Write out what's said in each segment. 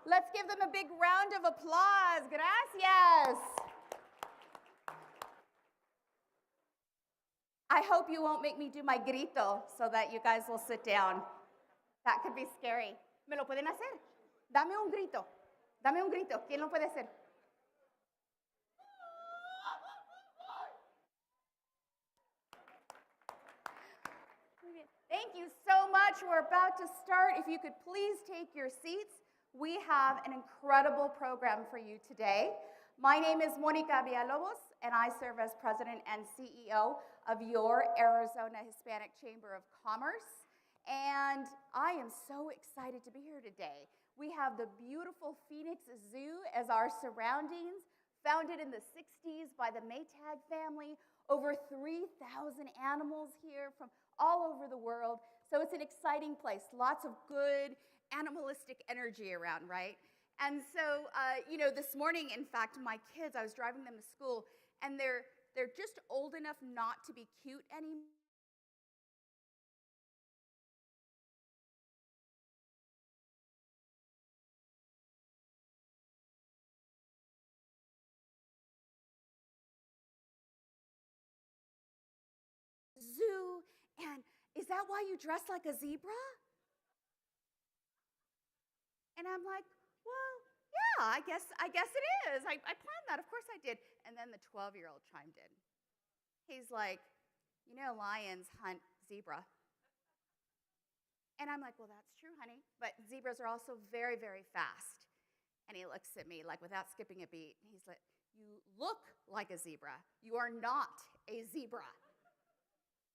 Let's give them a big round of applause. Gracias. I hope you won't make me do my grito so that you guys will sit down. That could be scary. ¿Me lo pueden hacer? Dame un grito. Dame un grito. ¿Quién lo puede hacer? Thank you so much. We're about to start. If you could please take your seats. We have an incredible program for you today. My name is Monica Villalobos, and I serve as President and CEO of your Arizona Hispanic Chamber of Commerce. And I am so excited to be here today. We have the beautiful Phoenix Zoo as our surroundings, founded in the 60s by the Maytag family. Over 3,000 animals here from all over the world. So it's an exciting place. Lots of good animalistic energy around, right? And so, this morning, in fact, my kids, I was driving them to school, and they're just old enough not to be cute anymore. Zoo, and is that why you dress like a zebra? And I'm like, well, yeah, I guess it is. I planned that. Of course I did. And then the 12-year-old chimed in. He's like, lions hunt zebra. And I'm like, well, that's true, honey. But zebras are also very, very fast. And he looks at me like without skipping a beat. He's like, you look like a zebra. You are not a zebra.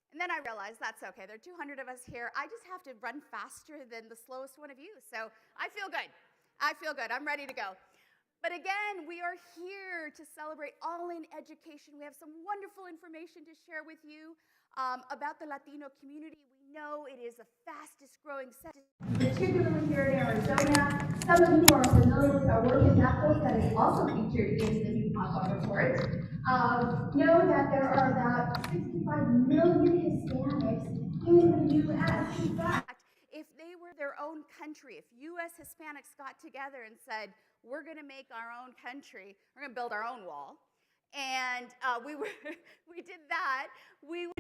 And then I realized that's okay. There are 200 of us here. I just have to run faster than the slowest one of you. So I feel good. I feel good. I'm ready to go. But again, we are here to celebrate all-in education. We have some wonderful information to share with you about the Latino community. We know it is the fastest growing sector, particularly here in Arizona. Some of you are familiar with our work in NAPA that is also featured in the new MAPA report. Know that there are about 65 million Hispanics in the U.S. In fact, if they were their own country, if U.S. Hispanics got together and said, we're going to make our own country, we're going to build our own wall, and we did that, we would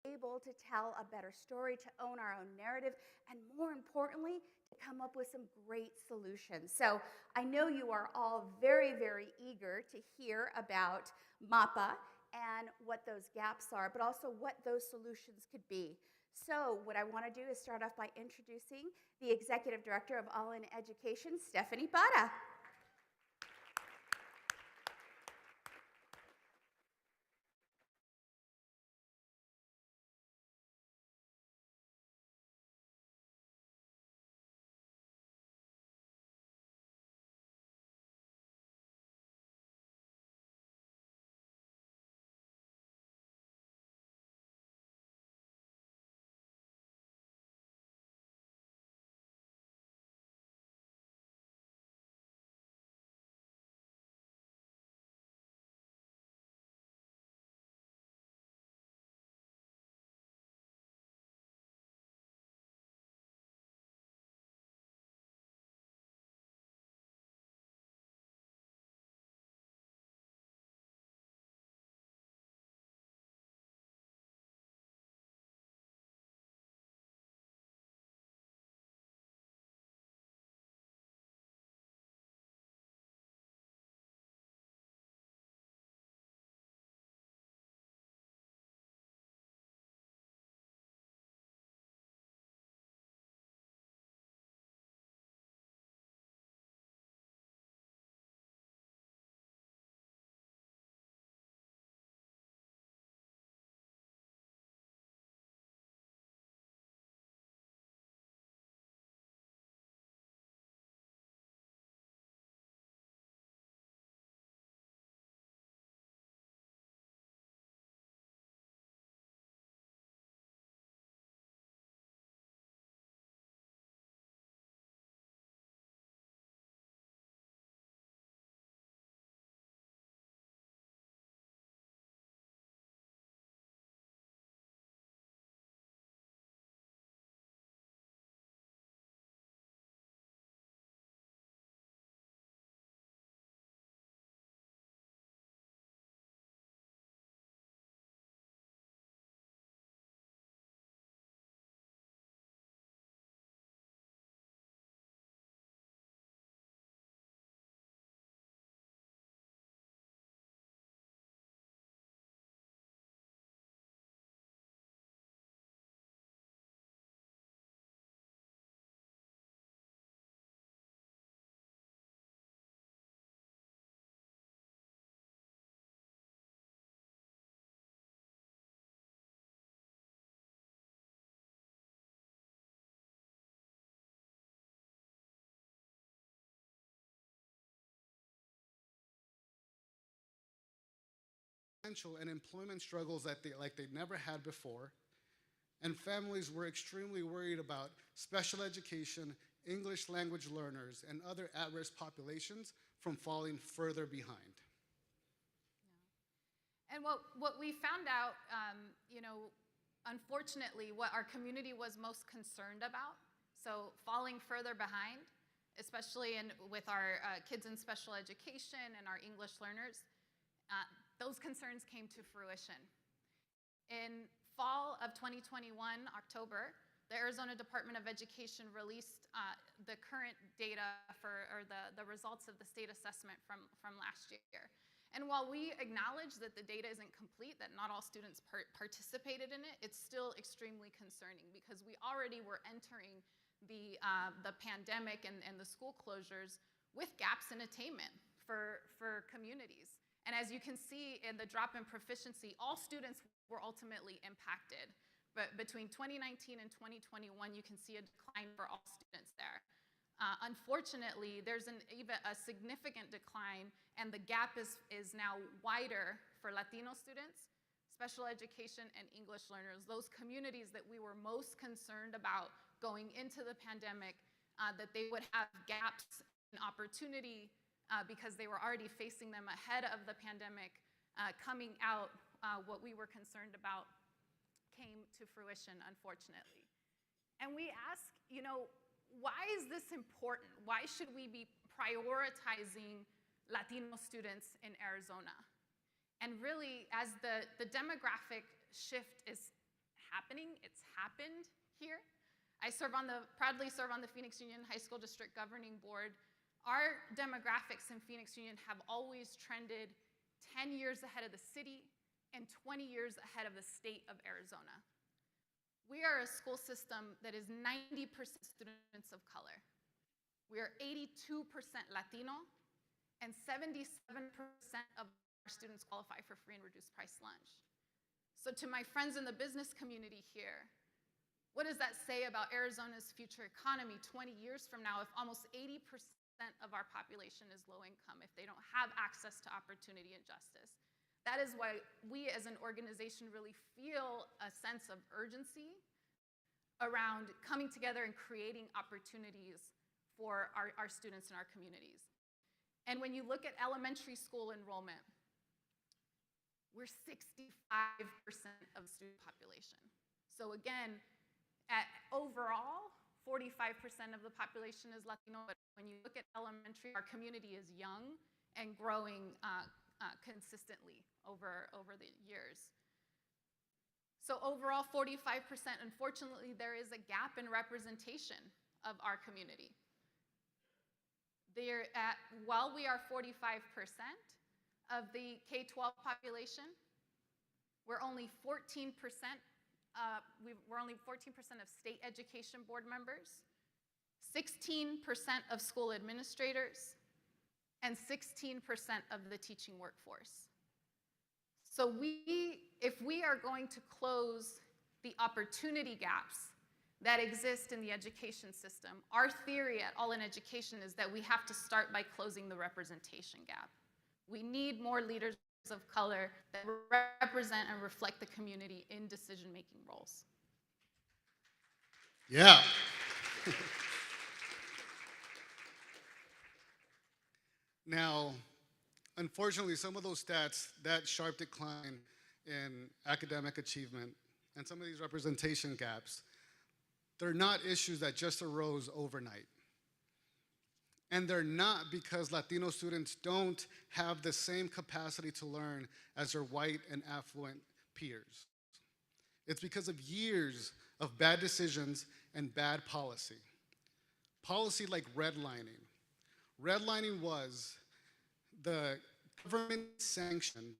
able to tell a better story, to own our own narrative, and more importantly, to come up with some great solutions. So I know you are all very, very eager to hear about MAPA and what those gaps are, but also what those solutions could be. So what I want to do is start off by introducing the Executive Director of All in Education, Stephanie Parra. financial and employment struggles that they'd never had before, and families were extremely worried about special education, English language learners, and other at-risk populations from falling further behind. And what we found out, unfortunately, what our community was most concerned about, so falling further behind, especially with our kids in special education and our English learners, those concerns came to fruition. In fall of 2021, October, the Arizona Department of Education released the current data or the results of the state assessment from last year. And while we acknowledge that the data isn't complete, that not all students participated in it, it's still extremely concerning because we already were entering the pandemic and the school closures with gaps in attainment for communities. And as you can see in the drop in proficiency, all students were ultimately impacted. But between 2019 and 2021, you can see a decline for all students there. Unfortunately, there's even a significant decline, and the gap is now wider for Latino students, special education, and English learners, those communities that we were most concerned about going into the pandemic, that they would have gaps in opportunity because they were already facing them ahead of the pandemic. Coming out, what we were concerned about came to fruition, unfortunately. And we ask, why is this important? Why should we be prioritizing Latino students in Arizona? And really, as the demographic shift is happening, it's happened here. I proudly serve on the Phoenix Union High School District Governing Board. Our demographics in Phoenix Union have always trended 10 years ahead of the city and 20 years ahead of the state of Arizona. We are a school system that is 90% students of color. We are 82% Latino, and 77% of our students qualify for free and reduced price lunch. So to my friends in the business community here, what does that say about Arizona's future economy 20 years from now if almost 80% of our population is low income, if they don't have access to opportunity and justice? That is why we as an organization really feel a sense of urgency around coming together and creating opportunities for our students in our communities. And when you look at elementary school enrollment, we're 65% of the student population. So again, overall, 45% of the population is Latino, but when you look at elementary, our community is young and growing consistently over the years. So overall, 45%, unfortunately, there is a gap in representation of our community. While we are 45% of the K-12 population, we're only 14% of state education board members, 16% of school administrators, and 16% of the teaching workforce. So if we are going to close the opportunity gaps that exist in the education system, our theory at All in Education is that we have to start by closing the representation gap. We need more leaders of color that represent and reflect the community in decision-making roles. Yeah. Now, unfortunately, some of those stats, that sharp decline in academic achievement and some of these representation gaps, they're not issues that just arose overnight. And they're not because Latino students don't have the same capacity to learn as their white and affluent peers. It's because of years of bad decisions and bad policy. Policy like redlining. Redlining was the government-sanctioned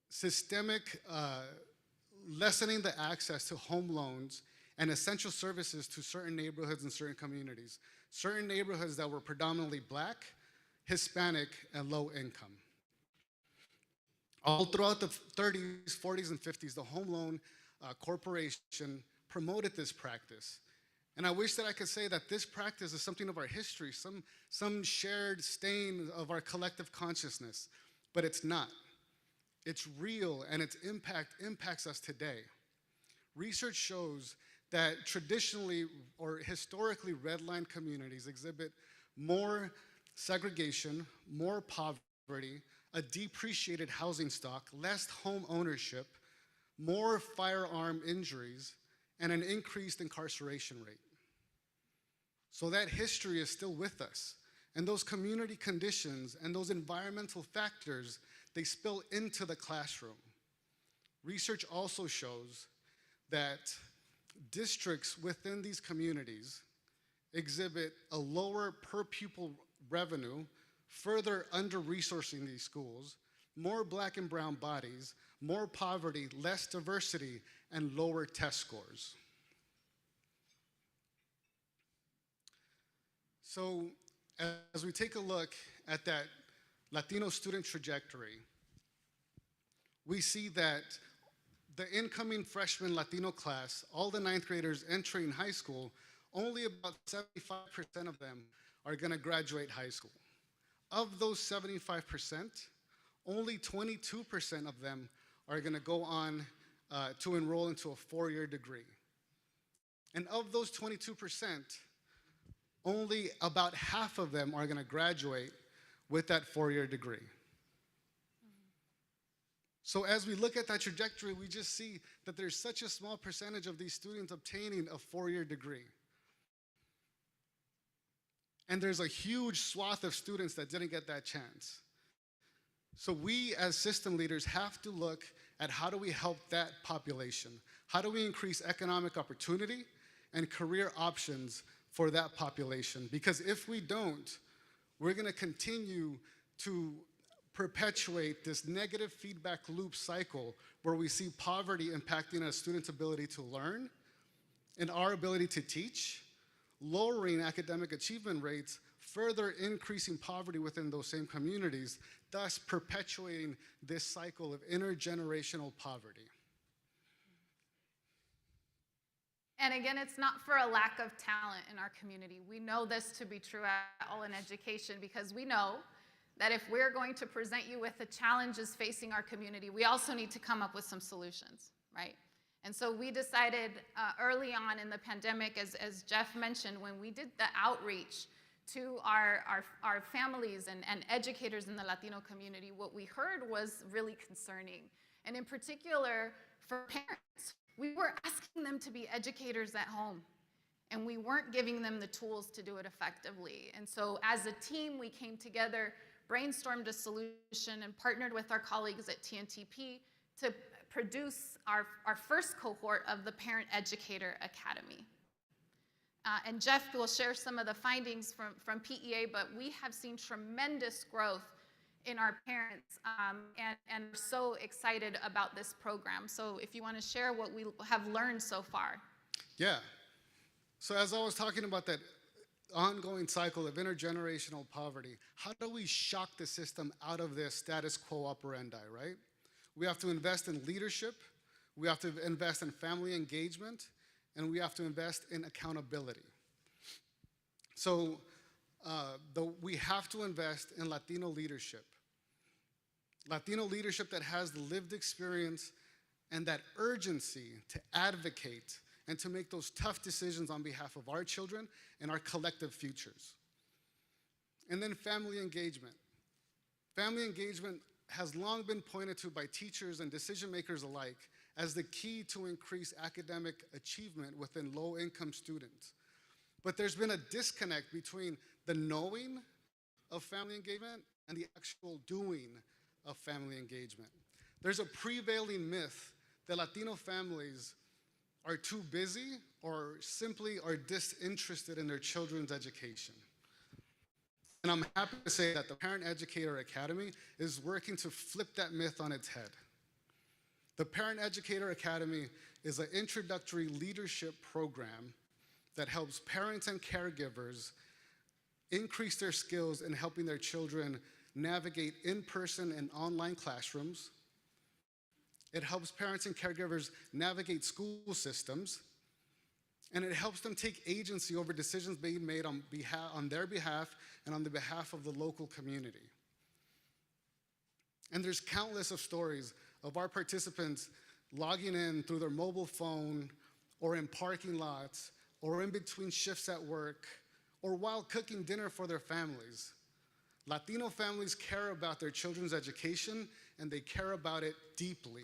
systemic lessening the access to home loans and essential services to certain neighborhoods and certain communities. Certain neighborhoods that were predominantly Black, Hispanic, and low income. All throughout the 30s, 40s, and 50s, the Home Loan Corporation promoted this practice. And I wish that I could say that this practice is something of our history, some shared stain of our collective consciousness, but it's not. It's real, and its impact impacts us today. Research shows that traditionally or historically redlined communities exhibit more segregation, more poverty, a depreciated housing stock, less home ownership, more firearm injuries, and an increased incarceration rate. So that history is still with us. And those community conditions and those environmental factors, they spill into the classroom. Research also shows that districts within these communities exhibit a lower per pupil revenue, further under-resourcing these schools, more black and brown bodies, more poverty, less diversity, and lower test scores. So as we take a look at that Latino student trajectory, we see that the incoming freshman Latino class, all the ninth graders entering high school, only about 75% of them are going to graduate high school. Of those 75%, only 22% of them are going to go on to enroll into a four-year degree. And of those 22%, only about half of them are going to graduate with that four-year degree. So as we look at that trajectory, we just see that there's such a small percentage of these students obtaining a four-year degree. And there's a huge swath of students that didn't get that chance. So we as system leaders have to look at how do we help that population? How do we increase economic opportunity and career options for that population? Because if we don't, we're going to continue to perpetuate this negative feedback loop cycle where we see poverty impacting a student's ability to learn and our ability to teach, lowering academic achievement rates, further increasing poverty within those same communities, thus perpetuating this cycle of intergenerational poverty. And again, it's not for a lack of talent in our community. We know this to be true at all in education because we know that if we're going to present you with the challenges facing our community, we also need to come up with some solutions, right? And so we decided early on in the pandemic, as Jeff mentioned, when we did the outreach to our families and educators in the Latino community, what we heard was really concerning. And in particular, for parents, we were asking them to be educators at home, and we weren't giving them the tools to do it effectively. And so as a team, we came together, brainstormed a solution, and partnered with our colleagues at TNTP to produce our first cohort of the Parent Educator Academy. And Jeff will share some of the findings from PEA, but we have seen tremendous growth in our parents and are so excited about this program. So if you want to share what we have learned so far. Yeah. So as I was talking about that ongoing cycle of intergenerational poverty, how do we shock the system out of this status quo operandi, right? We have to invest in leadership, we have to invest in family engagement, and we have to invest in accountability. So we have to invest in Latino leadership. Latino leadership that has the lived experience and that urgency to advocate and to make those tough decisions on behalf of our children and our collective futures. And then family engagement. Family engagement has long been pointed to by teachers and decision makers alike as the key to increase academic achievement within low-income students. But there's been a disconnect between the knowing of family engagement and the actual doing of family engagement. There's a prevailing myth that Latino families are too busy or simply are disinterested in their children's education. And I'm happy to say that the Parent Educator Academy is working to flip that myth on its head. The Parent Educator Academy is an introductory leadership program that helps parents and caregivers increase their skills in helping their children navigate in-person and online classrooms. It helps parents and caregivers navigate school systems, and it helps them take agency over decisions being made on their behalf and on the behalf of the local community. And there's countless of stories of our participants logging in through their mobile phone or in parking lots or in between shifts at work or while cooking dinner for their families. Latino families care about their children's education, and they care about it deeply.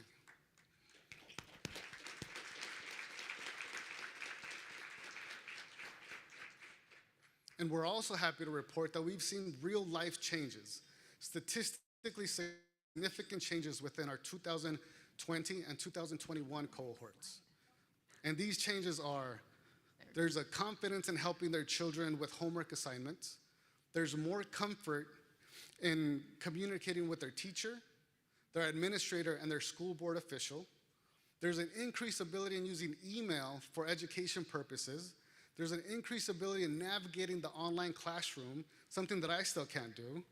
And we're also happy to report that we've seen real life changes, statistically significant changes within our 2020 and 2021 cohorts. And these changes are, there's a confidence in helping their children with homework assignments. There's more comfort in communicating with their teacher, their administrator, and their school board official. There's an increased ability in using email for education purposes. There's an increased ability in navigating the online classroom, something that I still can't do.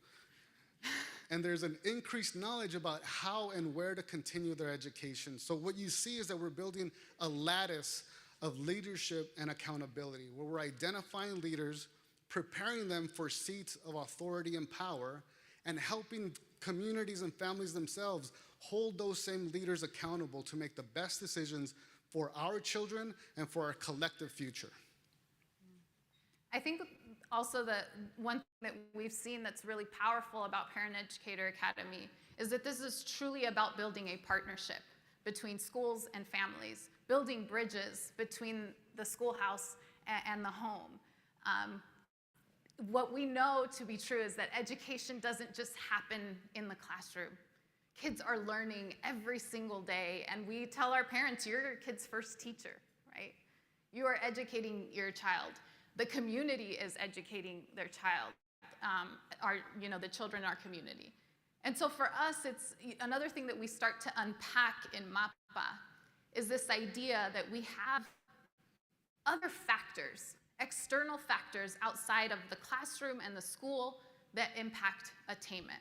And there's an increased knowledge about how and where to continue their education. So what you see is that we're building a lattice of leadership and accountability, where we're identifying leaders, preparing them for seats of authority and power, and helping communities and families themselves hold those same leaders accountable to make the best decisions for our children and for our collective future. I think also that one thing that we've seen that's really powerful about Parent Educator Academy is that this is truly about building a partnership between schools and families, building bridges between the schoolhouse and the home. What we know to be true is that education doesn't just happen in the classroom. Kids are learning every single day, and we tell our parents, you're your kid's first teacher, right? You are educating your child. The community is educating their child, the children in our community. And so for us, it's another thing that we start to unpack in MAPA is this idea that we have other factors, external factors outside of the classroom and the school that impact attainment.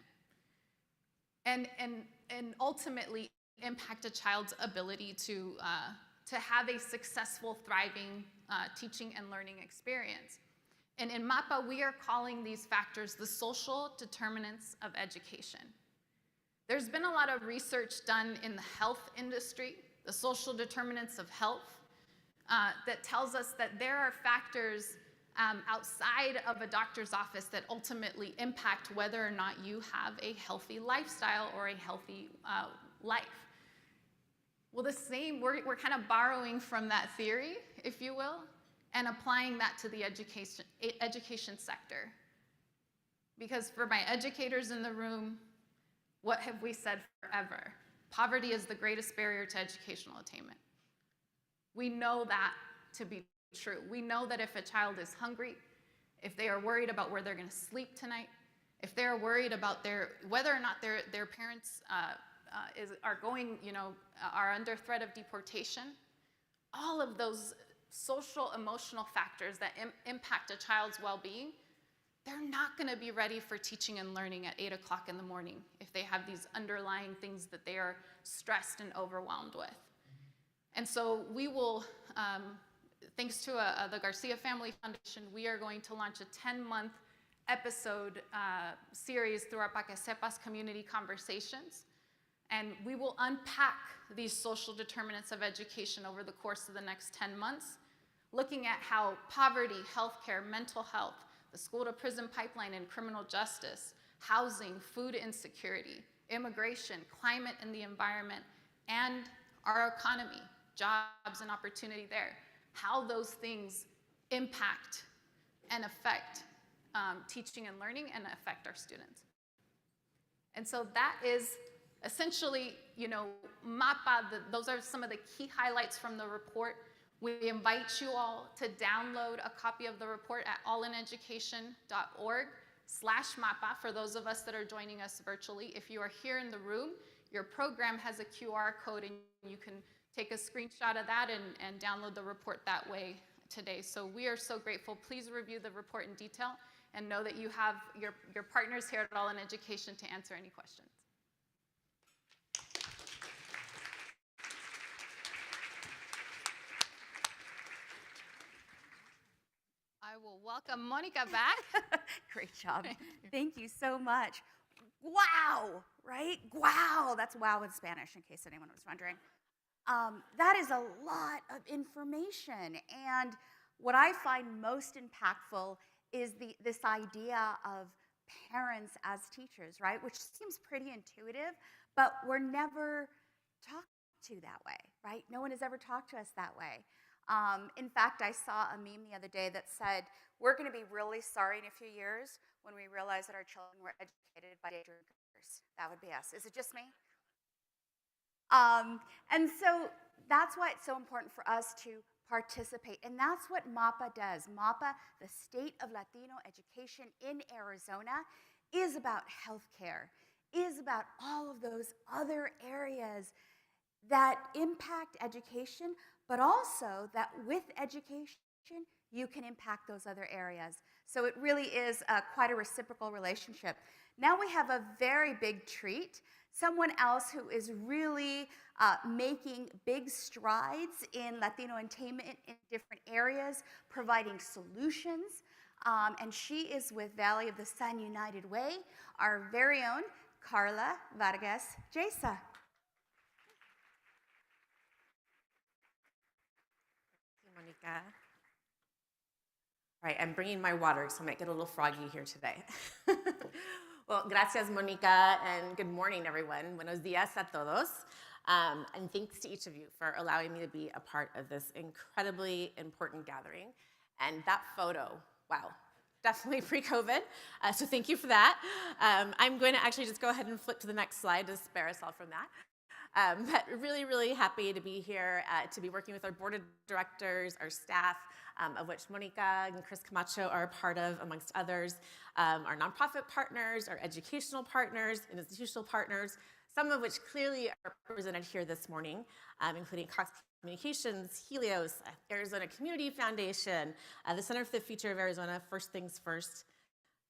And ultimately impact a child's ability to have a successful, thriving teaching and learning experience. And in MAPA, we are calling these factors the social determinants of education. There's been a lot of research done in the health industry, the social determinants of health, that tells us that there are factors outside of a doctor's office that ultimately impact whether or not you have a healthy lifestyle or a healthy life. Well, the same, we're kind of borrowing from that theory, if you will, and applying that to the education sector. Because for my educators in the room, what have we said forever? Poverty is the greatest barrier to educational attainment. We know that to be true. We know that if a child is hungry, if they are worried about where they're going to sleep tonight, if they're worried about whether or not their parents are under threat of deportation, all of those social, emotional factors that impact a child's well-being, they're not going to be ready for teaching and learning at 8 o'clock in the morning if they have these underlying things that they are stressed and overwhelmed with. And so we will, thanks to the Garcia Family Foundation, we are going to launch a 10-month episode series through our Pa Que Sepas community conversations. And we will unpack these social determinants of education over the course of the next 10 months, looking at how poverty, healthcare, mental health, the school-to-prison pipeline and criminal justice, housing, food insecurity, immigration, climate and the environment, and our economy, jobs and opportunity there, how those things impact and affect teaching and learning and affect our students. And so that is essentially, MAPA, those are some of the key highlights from the report. We invite you all to download a copy of the report at allineducation.org/MAPA for those of us that are joining us virtually. If you are here in the room, your program has a QR code and you can take a screenshot of that and download the report that way today. So we are so grateful. Please review the report in detail and know that you have your partners here at All in Education to answer any questions. I will welcome Monica back. Great job. Thank you so much. Wow, right? Wow, that's wow in Spanish, in case anyone was wondering. That is a lot of information. And what I find most impactful is this idea of parents as teachers, right? Which seems pretty intuitive, but we're never talked to that way, right? No one has ever talked to us that way. In fact, I saw a meme the other day that said, we're going to be really sorry in a few years when we realize that our children were educated by day drinkers. That would be us. Is it just me? And so that's why it's so important for us to participate. And that's what MAPA does. MAPA, the State of Latino Education in Arizona, is about healthcare, is about all of those other areas that impact education, but also that with education, you can impact those other areas. So it really is quite a reciprocal relationship. Now we have a very big treat. Someone else who is really making big strides in Latino attainment in different areas, providing solutions. And she is with Valley of the Sun United Way, our very own Carla Vargas Jasa. Monica. All right, I'm bringing my water, so I might get a little froggy here today. Well, gracias, Monica, and good morning, everyone. Buenos días a todos. And thanks to each of you for allowing me to be a part of this incredibly important gathering. And that photo, wow, definitely pre-COVID, so thank you for that. I'm going to actually just go ahead and flip to the next slide to spare us all from that. But really, really happy to be here, to be working with our board of directors, our staff, of which Monica and Chris Camacho are a part of, amongst others, our nonprofit partners, our educational partners, and institutional partners, some of which clearly are represented here this morning, including Cox Communications, Helios, Arizona Community Foundation, the Center for the Future of Arizona, First Things First,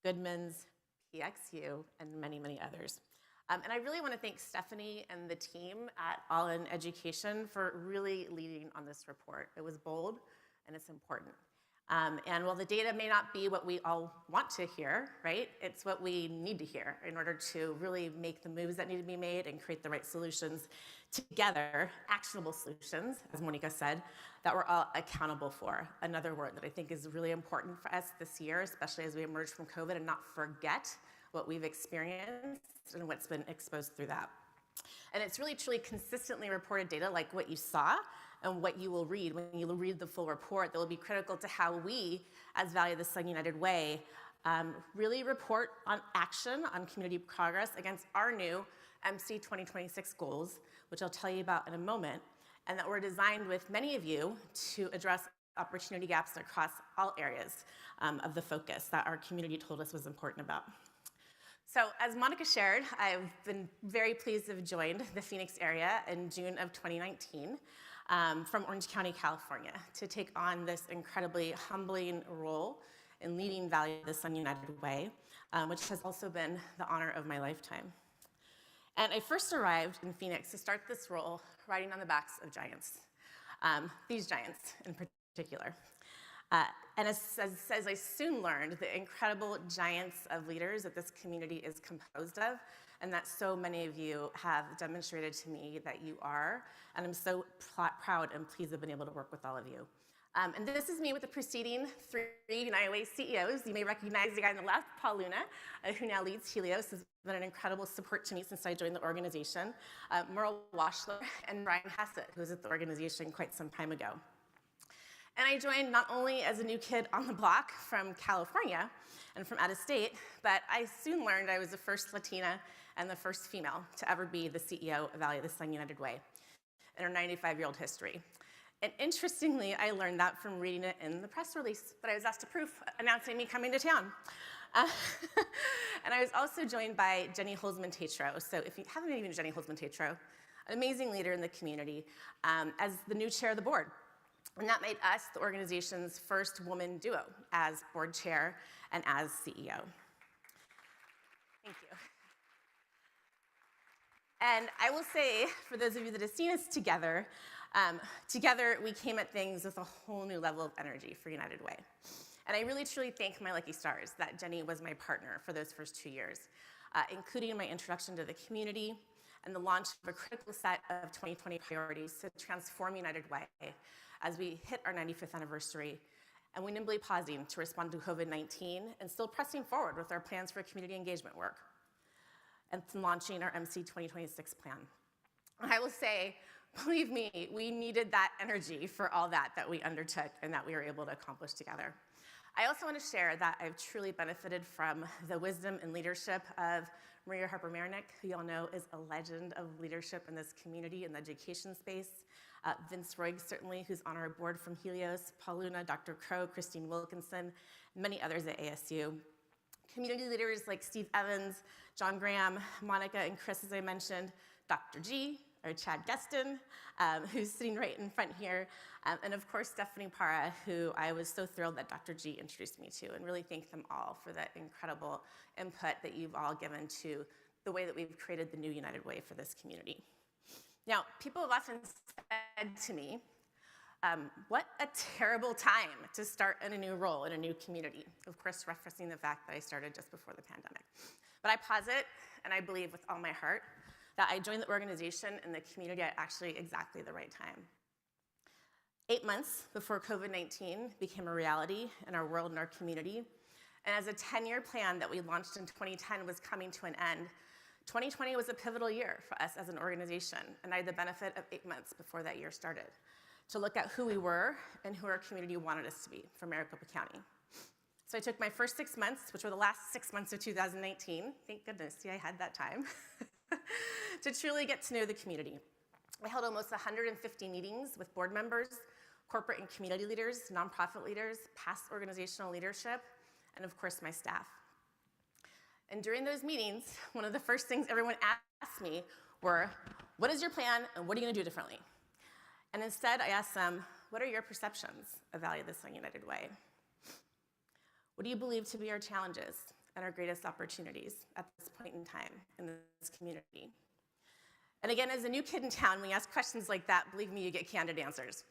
Goodman's, PXU, and many, many others. And I really want to thank Stephanie and the team at All In Education for really leading on this report. It was bold and it's important. And while the data may not be what we all want to hear, right, it's what we need to hear in order to really make the moves that need to be made and create the right solutions together, actionable solutions, as Monica said, that we're all accountable for. Another word that I think is really important for us this year, especially as we emerge from COVID, and not forget what we've experienced and what's been exposed through that. And it's really, truly consistently reported data like what you saw and what you will read when you read the full report that will be critical to how we, as Valley of the Sun United Way, really report on action on community progress against our new MC 2026 goals, which I'll tell you about in a moment, and that were designed with many of you to address opportunity gaps across all areas of the focus that our community told us was important about. So as Monica shared, I've been very pleased to have joined the Phoenix area in June of 2019 from Orange County, California, to take on this incredibly humbling role in leading Valley of the Sun United Way, which has also been the honor of my lifetime. And I first arrived in Phoenix to start this role riding on the backs of giants, these giants in particular. And as I soon learned, the incredible giants of leaders that this community is composed of, and that so many of you have demonstrated to me that you are, and I'm so proud and pleased to have been able to work with all of you. And this is me with the preceding 3 United Way CEOs. You may recognize the guy on the left, Paul Luna, who now leads Helios, has been an incredible support to me since I joined the organization, Merle Washler, and Brian Hassett, who was at the organization quite some time ago. And I joined not only as a new kid on the block from California and from out of state, but I soon learned I was the first Latina and the first female to ever be the CEO of Valley of the Sun United Way in our 95-year-old history. And interestingly, I learned that from reading it in the press release that I was asked to proof announcing me coming to town. And I was also joined by Jenny Holzman-Tatro. So if you haven't even Jenny Holzman-Tatro, an amazing leader in the community, as the new chair of the board. And that made us the organization's first woman duo as board chair and as CEO. Thank you. And I will say, for those of you that have seen us together, together we came at things with a whole new level of energy for United Way. And I really truly thank my lucky stars that Jenny was my partner for those first 2 years. including my introduction to the community and the launch of a critical set of 2020 priorities to transform United Way as we hit our 95th anniversary, and we nimbly pausing to respond to COVID-19 and still pressing forward with our plans for community engagement work and launching our MC 2026 plan. I will say, believe me, we needed that energy for all that we undertook and that we were able to accomplish together. I also want to share that I've truly benefited from the wisdom and leadership of Maria Harper-Marinick, who you all know is a legend of leadership in this community in the education space. Vince Roig, certainly, who's on our board from Helios, Paul Luna, Dr. Crow, Christine Wilkinson, many others at ASU. Community leaders like Steve Evans, John Graham, Monica and Chris, as I mentioned, Dr. G, or Chad Gueston, who's sitting right in front here, and of course, Stephanie Parra, who I was so thrilled that Dr. G introduced me to, and really thank them all for that incredible input that you've all given to the way that we've created the new United Way for this community. Now, people have often said to me, what a terrible time to start in a new role in a new community, of course, referencing the fact that I started just before the pandemic. But I posit, and I believe with all my heart, that I joined the organization and the community at actually exactly the right time. 8 months before COVID-19 became a reality in our world and our community, and as a 10-year plan that we launched in 2010 was coming to an end, 2020 was a pivotal year for us as an organization, and I had the benefit of 8 months before that year started to look at who we were and who our community wanted us to be for Maricopa County. So I took my first 6 months, which were the last 6 months of 2019, thank goodness, see, I had that time, to truly get to know the community. I held almost 150 meetings with board members, corporate and community leaders, nonprofit leaders, past organizational leadership, and of course my staff. And during those meetings, one of the first things everyone asked me were, what is your plan and what are you gonna do differently? And instead I asked them, what are your perceptions of Value of the Sun United Way? What do you believe to be our challenges and our greatest opportunities at this point in time in this community? And again, as a new kid in town, when you ask questions like that, believe me, you get candid answers.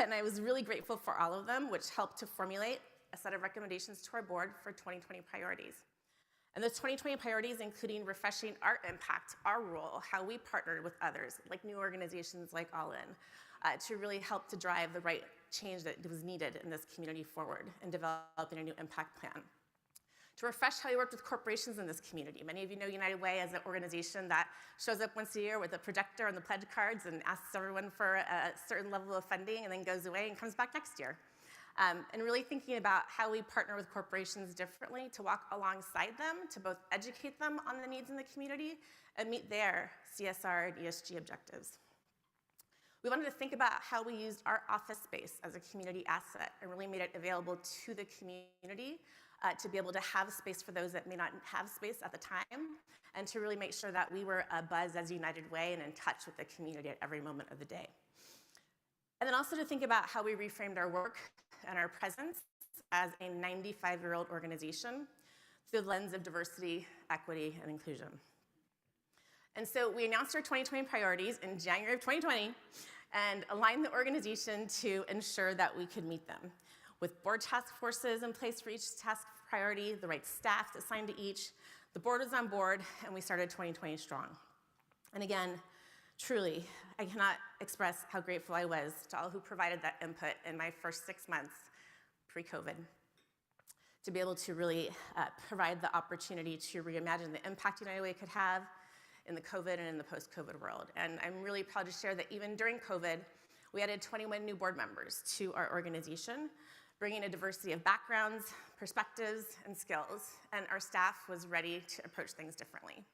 And I was really grateful for all of them, which helped to formulate a set of recommendations to our board for 2020 priorities. And those 2020 priorities, including refreshing our impact, our role, how we partnered with others, like new organizations like All In, to really help to drive the right change that was needed in this community forward and developing a new impact plan. To refresh how we worked with corporations in this community. Many of you know United Way as an organization that shows up once a year with a projector and the pledge cards and asks everyone for a certain level of funding and then goes away and comes back next year. And really thinking about how we partner with corporations differently to walk alongside them, to both educate them on the needs in the community and meet their CSR and ESG objectives. We wanted to think about how we used our office space as a community asset and really made it available to the community to be able to have space for those that may not have space at the time, and to really make sure that we were a buzz as United Way and in touch with the community at every moment of the day. And then also to think about how we reframed our work and our presence as a 95-year-old organization through the lens of diversity, equity, and inclusion. And so we announced our 2020 priorities in January of 2020 and aligned the organization to ensure that we could meet them. With board task forces in place for each task priority, the right staff assigned to each, the board was on board, and we started 2020 strong. And again, truly, I cannot express how grateful I was to all who provided that input in my first 6 months pre-COVID, to be able to really provide the opportunity to reimagine the impact United Way could have in the COVID and in the post-COVID world. And I'm really proud to share that even during COVID, we added 21 new board members to our organization, bringing a diversity of backgrounds, perspectives, and skills, and our staff was ready to approach things differently.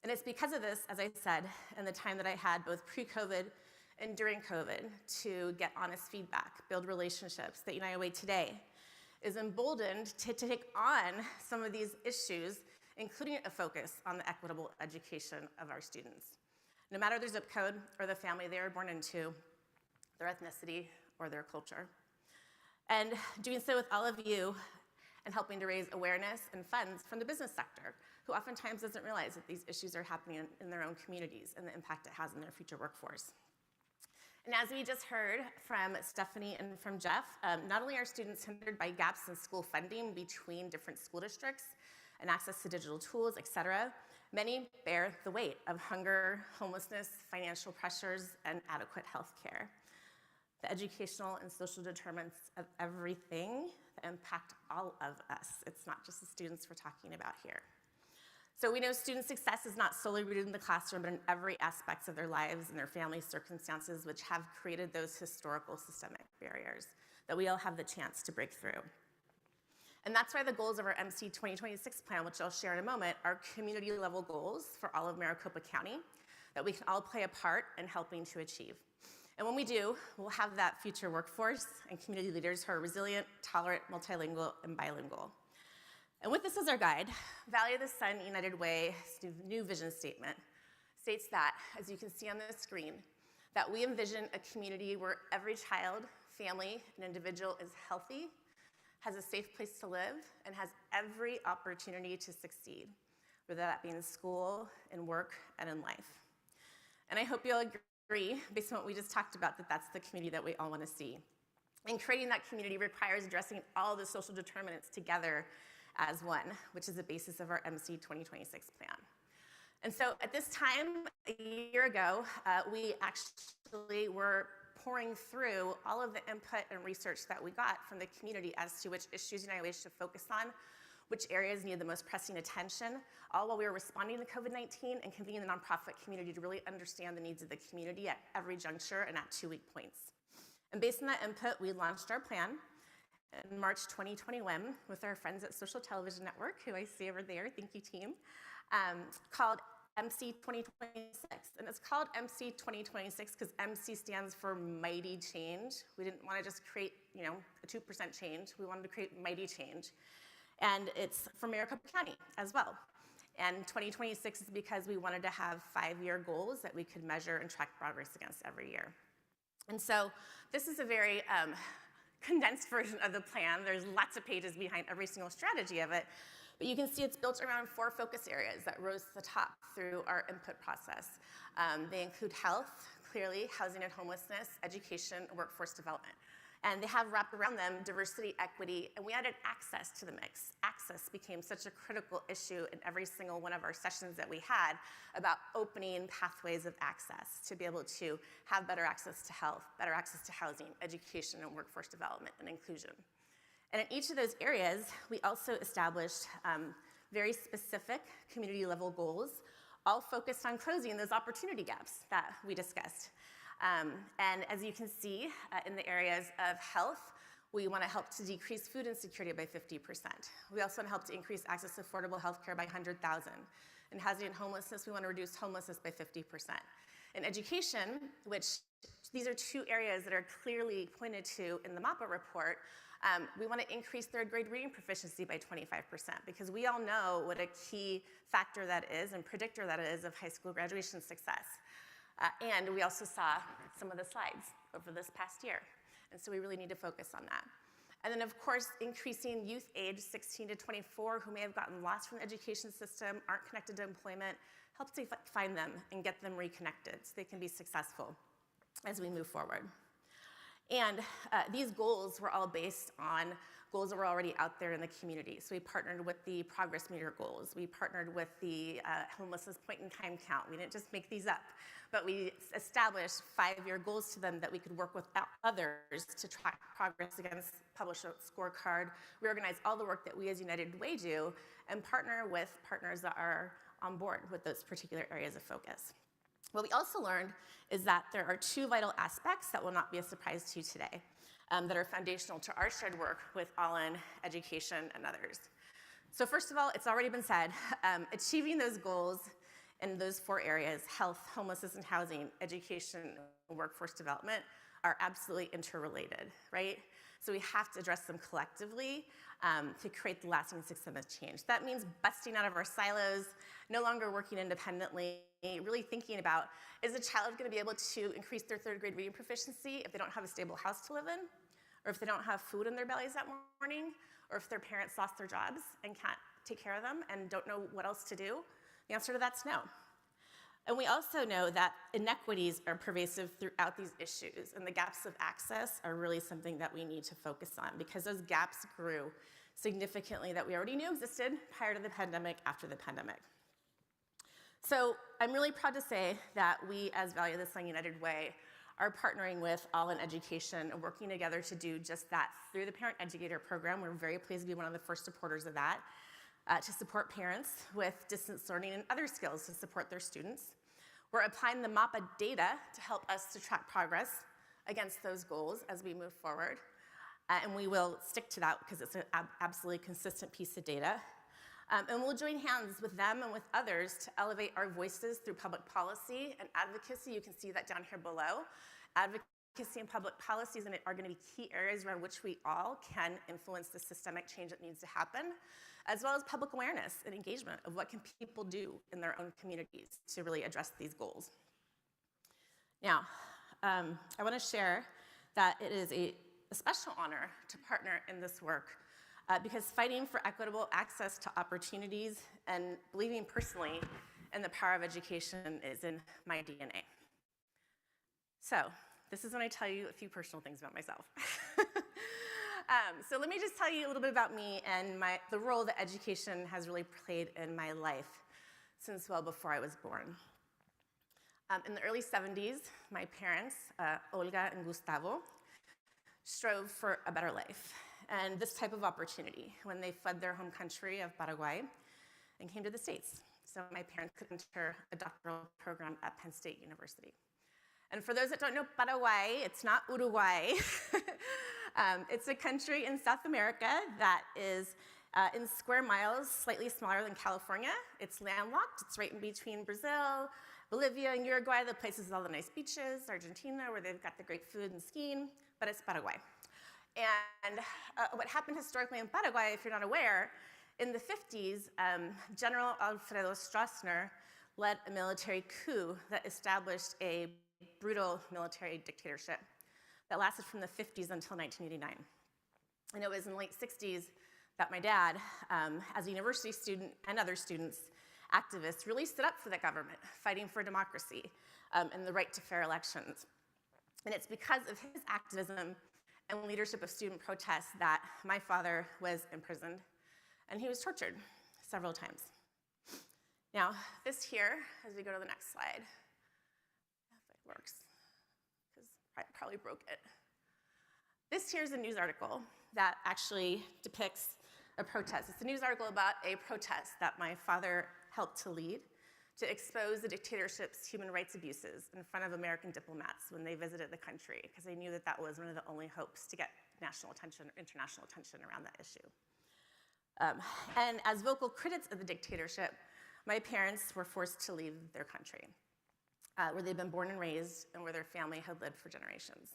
And it's because of this, as I said, and the time that I had both pre-COVID and during COVID to get honest feedback, build relationships, that United Way today is emboldened to take on some of these issues, including a focus on the equitable education of our students. No matter their zip code or the family they were born into, their ethnicity or their culture. And doing so with all of you and helping to raise awareness and funds from the business sector, who oftentimes doesn't realize that these issues are happening in their own communities and the impact it has on their future workforce. And as we just heard from Stephanie and from Jeff, not only are students hindered by gaps in school funding between different school districts and access to digital tools, et cetera, many bear the weight of hunger, homelessness, financial pressures, and adequate health care. The educational and social determinants of everything that impact all of us. It's not just the students we're talking about here. So we know student success is not solely rooted in the classroom, but in every aspect of their lives and their family circumstances, which have created those historical systemic barriers that we all have the chance to break through. And that's why the goals of our MC 2026 plan, which I'll share in a moment, are community level goals for all of Maricopa County that we can all play a part in helping to achieve. And when we do, we'll have that future workforce and community leaders who are resilient, tolerant, multilingual, and bilingual. And with this as our guide, Valley of the Sun United Way's new vision statement states that, as you can see on the screen, that we envision a community where every child, family, and individual is healthy, has a safe place to live, and has every opportunity to succeed, whether that be in school, in work, and in life. And I hope you'll agree, based on what we just talked about, that that's the community that we all want to see. And creating that community requires addressing all the social determinants together as one, which is the basis of our MC 2026 plan. And so at this time, a year ago, we actually were pouring through all of the input and research that we got from the community as to which issues United Way should focus on, which areas need the most pressing attention, all while we were responding to COVID-19 and convening the nonprofit community to really understand the needs of the community at every juncture and at 2 weak points. And based on that input, we launched our plan in March 2021 with our friends at Social Television Network, who I see over there, thank you team, called MC 2026. And it's called MC 2026 because MC stands for mighty change. We didn't want to just create, a 2% change. We wanted to create mighty change. And it's for Maricopa County as well. And 2026 is because we wanted to have 5-year goals that we could measure and track progress against every year. And so this is a very condensed version of the plan. There's lots of pages behind every single strategy of it. But you can see it's built around 4 focus areas that rose to the top through our input process. They include health, clearly, housing and homelessness, education, and workforce development. And they have wrapped around them diversity, equity, and we added access to the mix. Access became such a critical issue in every single one of our sessions that we had about opening pathways of access to be able to have better access to health, better access to housing, education, and workforce development and inclusion. And in each of those areas, we also established very specific community level goals, all focused on closing those opportunity gaps that we discussed. And as you can see, in the areas of health, we want to help to decrease food insecurity by 50%. We also want to help to increase access to affordable health care by 100,000. In housing and homelessness, we want to reduce homelessness by 50%. In education, which these are 2 areas that are clearly pointed to in the MAPA report, we want to increase 3rd grade reading proficiency by 25% because we all know what a key factor that is and predictor that is of high school graduation success. And we also saw some of the slides over this past year. And so we really need to focus on that. And then, of course, increasing youth age 16 to 24 who may have gotten lost from the education system, aren't connected to employment, help to find them and get them reconnected so they can be successful as we move forward. And these goals were all based on goals that were already out there in the community. So we partnered with the progress meter goals. We partnered with the homelessness point in time count. We didn't just make these up, but we established 5-year goals to them that we could work with others to track progress against, publish a scorecard, reorganize all the work that we as United Way do, and partner with partners that are on board with those particular areas of focus. What we also learned is that there are 2 vital aspects that will not be a surprise to you today that are foundational to our shared work with All-In, education, and others. So first of all, it's already been said, achieving those goals in those 4 areas, health, homelessness and housing, education, and workforce development, are absolutely interrelated, right? So we have to address them collectively to create the lasting systemic change. That means busting out of our silos, no longer working independently, really thinking about, is a child going to be able to increase their 3rd grade reading proficiency if they don't have a stable house to live in? Or if they don't have food in their bellies that morning? Or if their parents lost their jobs and can't take care of them and don't know what else to do? The answer to that's no. And we also know that inequities are pervasive throughout these issues, and the gaps of access are really something that we need to focus on because those gaps grew significantly that we already knew existed prior to the pandemic, after the pandemic. So I'm really proud to say that we, as Value the Slang United Way, are partnering with All in Education and working together to do just that through the Parent Educator Program. We're very pleased to be one of the first supporters of that, to support parents with distance learning and other skills to support their students. We're applying the MAPA data to help us to track progress against those goals as we move forward. And we will stick to that because it's an absolutely consistent piece of data. And we'll join hands with them and with others to elevate our voices through public policy and advocacy. You can see that down here below. Advocacy and public policies are going to be key areas around which we all can influence the systemic change that needs to happen, as well as public awareness and engagement of what can people do in their own communities to really address these goals. Now, I want to share that it is a special honor to partner in this work because fighting for equitable access to opportunities and believing personally in the power of education is in my DNA. So this is when I tell you a few personal things about myself. So let me just tell you a little bit about me and the role that education has really played in my life since well before I was born. In the early 70s, my parents, Olga and Gustavo, strove for a better life and this type of opportunity when they fled their home country of Paraguay and came to the States. So my parents could enter a doctoral program at Penn State University. And for those that don't know Paraguay, it's not Uruguay. It's a country in South America that is in square miles, slightly smaller than California. It's landlocked. It's right in between Brazil, Bolivia, and Uruguay, the places with all the nice beaches, Argentina, where they've got the great food and skiing, but it's Paraguay. And what happened historically in Paraguay, if you're not aware, in the 50s, General Alfredo Stroessner led a military coup that established a brutal military dictatorship that lasted from the 50s until 1989. And it was in the late 60s that my dad, as a university student and other students, activists, really stood up for the government, fighting for democracy and the right to fair elections. And it's because of his activism and leadership of student protests that my father was imprisoned and he was tortured several times. Now, this here, as we go to the next slide, if it works, because I probably broke it. This here is a news article that actually depicts a protest. It's a news article about a protest that my father helped to lead to expose the dictatorship's human rights abuses in front of American diplomats when they visited the country, because they knew that that was one of the only hopes to get national attention or international attention around that issue. And as vocal critics of the dictatorship, my parents were forced to leave their country, where they'd been born and raised and where their family had lived for generations.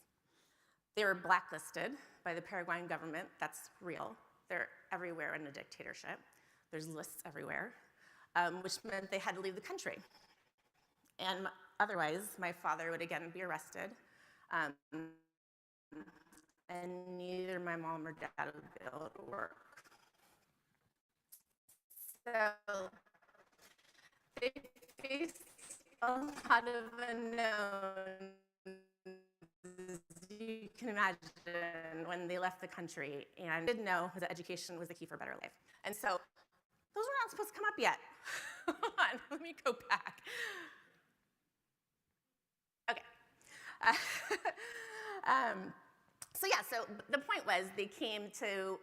They were blacklisted by the Paraguayan government. That's real. They're everywhere in a dictatorship. There's lists everywhere, which meant they had to leave the country. And otherwise, my father would again be arrested, and neither my mom or dad would be able to work. So they faced a lot of unknowns, as you can imagine, when they left the country, and didn't know that education was the key for a better life. And so those were not supposed to come up yet. Hold on, let me go back. Okay. So the point was they came to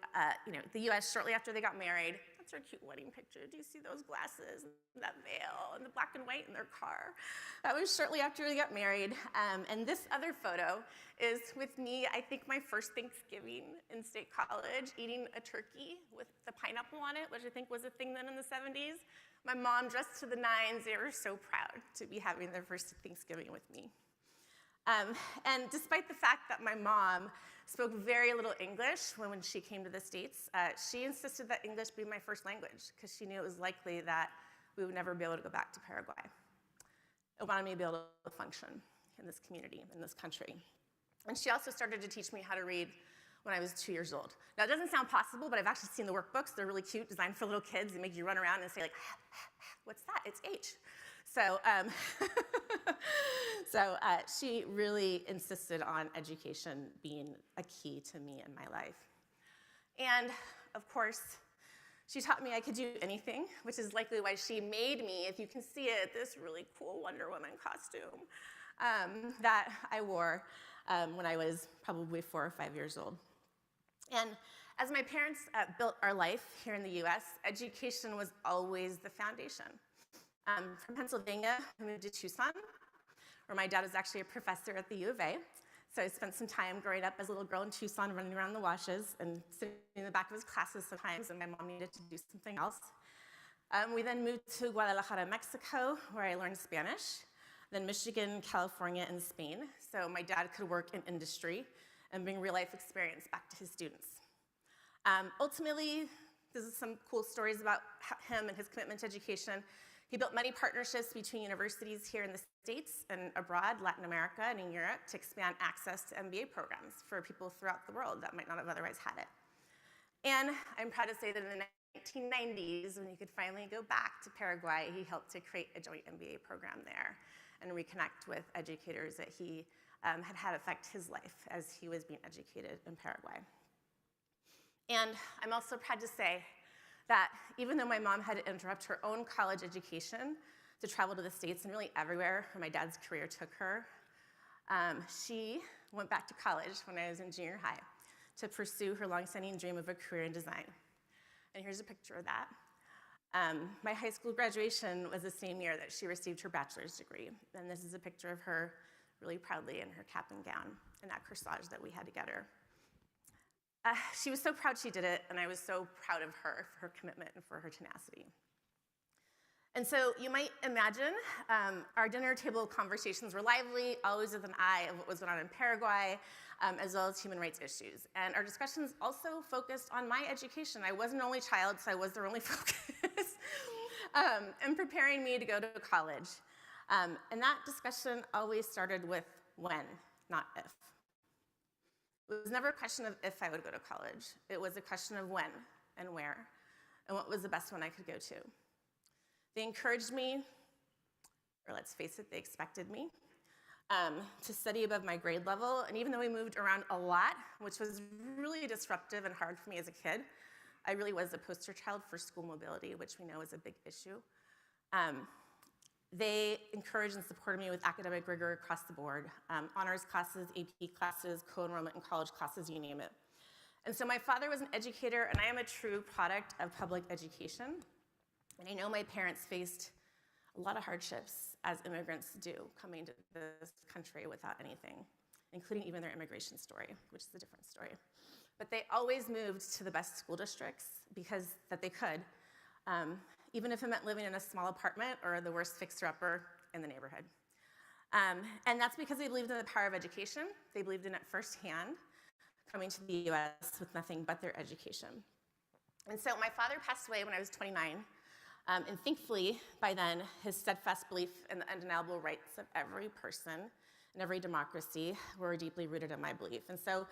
the US shortly after they got married. That's our cute wedding picture. Do you see those glasses, and that veil, and the black and white in their car? That was shortly after they got married. And this other photo is with me, I think my first Thanksgiving in State College, eating a turkey with the pineapple on it, which I think was a thing then in the 70s. My mom dressed to the nines. They were so proud to be having their first Thanksgiving with me. And despite the fact that my mom spoke very little English when she came to the States, she insisted that English be my first language because she knew it was likely that we would never be able to go back to Paraguay. It wanted me to be able to function in this community, in this country. And she also started to teach me how to read when I was 2 years old. Now, it doesn't sound possible, but I've actually seen the workbooks. They're really cute, designed for little kids. They make you run around and say, like, what's that? It's H. She really insisted on education being a key to me in my life. And of course, she taught me I could do anything, which is likely why she made me, if you can see it, this really cool Wonder Woman costume that I wore when I was probably 4 or 5 years old. And as my parents built our life here in the US, education was always the foundation. From Pennsylvania, I moved to Tucson, where my dad was actually a professor at the U of A. So I spent some time growing up as a little girl in Tucson, running around the washes and sitting in the back of his classes sometimes, and my mom needed to do something else. We then moved to Guadalajara, Mexico, where I learned Spanish, then Michigan, California, and Spain, so my dad could work in industry and bring real-life experience back to his students. Ultimately, this is some cool stories about him and his commitment to education. He built many partnerships between universities here in the States and abroad, Latin America and in Europe, to expand access to MBA programs for people throughout the world that might not have otherwise had it. And I'm proud to say that in the 1990s, when he could finally go back to Paraguay, he helped to create a joint MBA program there and reconnect with educators that he had affect his life as he was being educated in Paraguay. And I'm also proud to say that even though my mom had to interrupt her own college education to travel to the States and really everywhere where my dad's career took her, she went back to college when I was in junior high to pursue her longstanding dream of a career in design. And here's a picture of that. My high school graduation was the same year that she received her bachelor's degree. And this is a picture of her really proudly in her cap and gown and that corsage that we had together. She was so proud she did it, and I was so proud of her for her commitment and for her tenacity. And so you might imagine our dinner table conversations were lively, always with an eye of what was going on in Paraguay, as well as human rights issues. And our discussions also focused on my education. I was an only child, so I was their only focus, and preparing me to go to college. And that discussion always started with when, not if. It was never a question of if I would go to college. It was a question of when and where, and what was the best one I could go to. They encouraged me, or let's face it, they expected me, to study above my grade level. And even though we moved around a lot, which was really disruptive and hard for me as a kid, I really was a poster child for school mobility, which we know is a big issue. They encouraged and supported me with academic rigor across the board, honors classes, AP classes, co-enrollment in college classes, you name it. And so my father was an educator, and I am a true product of public education. And I know my parents faced a lot of hardships, as immigrants do, coming to this country without anything, including even their immigration story, which is a different story. But they always moved to the best school districts because that they could, even if it meant living in a small apartment or the worst fixer-upper in the neighborhood. And that's because they believed in the power of education. They believed in it firsthand, coming to the US with nothing but their education. And so my father passed away when I was 29, and thankfully, by then, his steadfast belief in the undeniable rights of every person and every democracy were deeply rooted in my belief. And so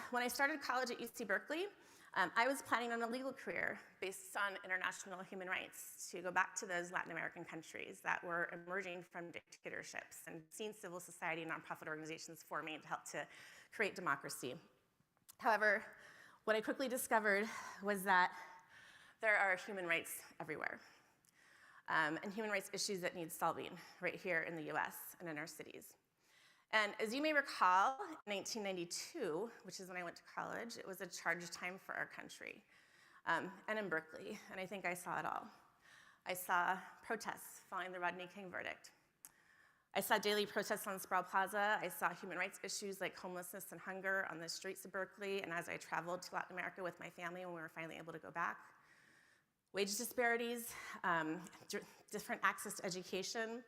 when I started college at UC Berkeley, I was planning on a legal career based on international human rights to go back to those Latin American countries that were emerging from dictatorships and seeing civil society and nonprofit organizations forming to help to create democracy. However, what I quickly discovered was that there are human rights everywhere, and human rights issues that need solving right here in the US and in our cities. And as you may recall, in 1992, which is when I went to college, it was a charged time for our country, and in Berkeley, and I think I saw it all. I saw protests following the Rodney King verdict. I saw daily protests on Sproul Plaza. I saw human rights issues like homelessness and hunger on the streets of Berkeley, and as I traveled to Latin America with my family when we were finally able to go back. Wage disparities, different access to education,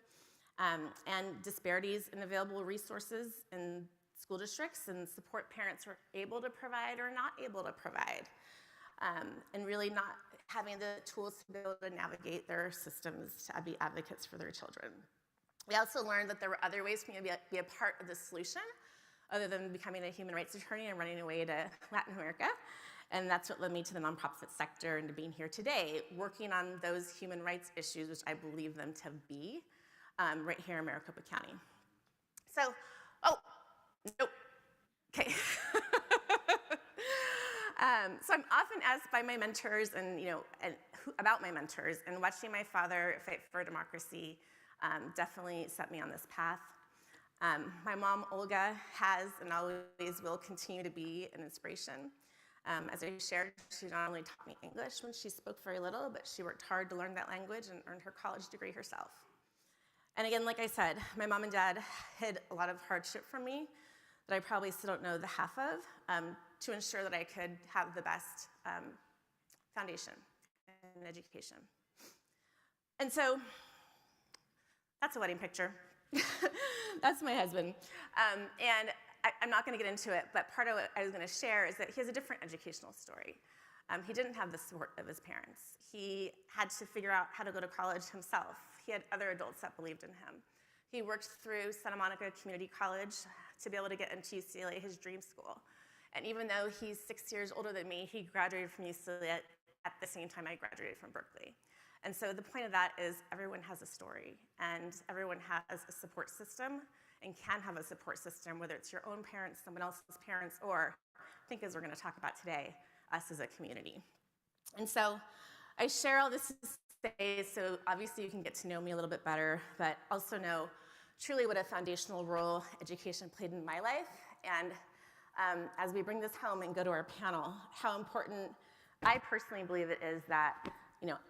and disparities in available resources in school districts and support parents were able to provide or not able to provide, and really not having the tools to be able to navigate their systems to be advocates for their children. We also learned that there were other ways for me to be a part of the solution other than becoming a human rights attorney and running away to Latin America And that's what led me to the nonprofit sector and to being here today, working on those human rights issues, which I believe them to be, right here in Maricopa County. So, oh, nope, okay. So I'm often asked by my mentors about my mentors, and watching my father fight for democracy definitely set me on this path. My mom, Olga, has and always will continue to be an inspiration. As I shared, she not only taught me English when she spoke very little, but she worked hard to learn that language and earned her college degree herself. And again, like I said, my mom and dad hid a lot of hardship from me that I probably still don't know the half of, to ensure that I could have the best foundation in education. And so that's a wedding picture. That's my husband. And I'm not going to get into it, but part of what I was going to share is that he has a different educational story. He didn't have the support of his parents. He had to figure out how to go to college himself. He had other adults that believed in him. He worked through Santa Monica Community College to be able to get into UCLA, his dream school. And even though he's 6 years older than me, he graduated from UCLA at the same time I graduated from Berkeley. And so the point of that is everyone has a story, and everyone has a support system and can have a support system, whether it's your own parents, someone else's parents, or I think as we're going to talk about today, us as a community. And so I share all this to say, so obviously you can get to know me a little bit better, but also know truly what a foundational role education played in my life. And as we bring this home and go to our panel, how important I personally believe it is that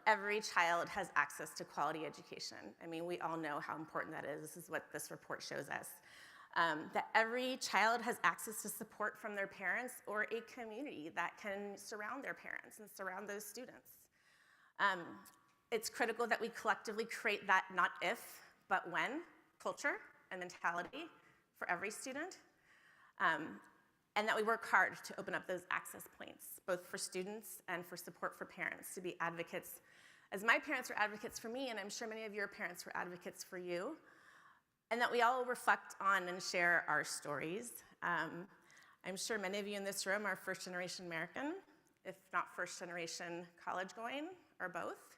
every child has access to quality education. I mean, we all know how important that is. This is what this report shows us. That every child has access to support from their parents or a community that can surround their parents and surround those students. It's critical that we collectively create that not if, but when culture and mentality for every student. And that we work hard to open up those access points, both for students and for support for parents, to be advocates. As my parents were advocates for me, and I'm sure many of your parents were advocates for you, and that we all reflect on and share our stories. I'm sure many of you in this room are first-generation American, if not first-generation college-going, or both.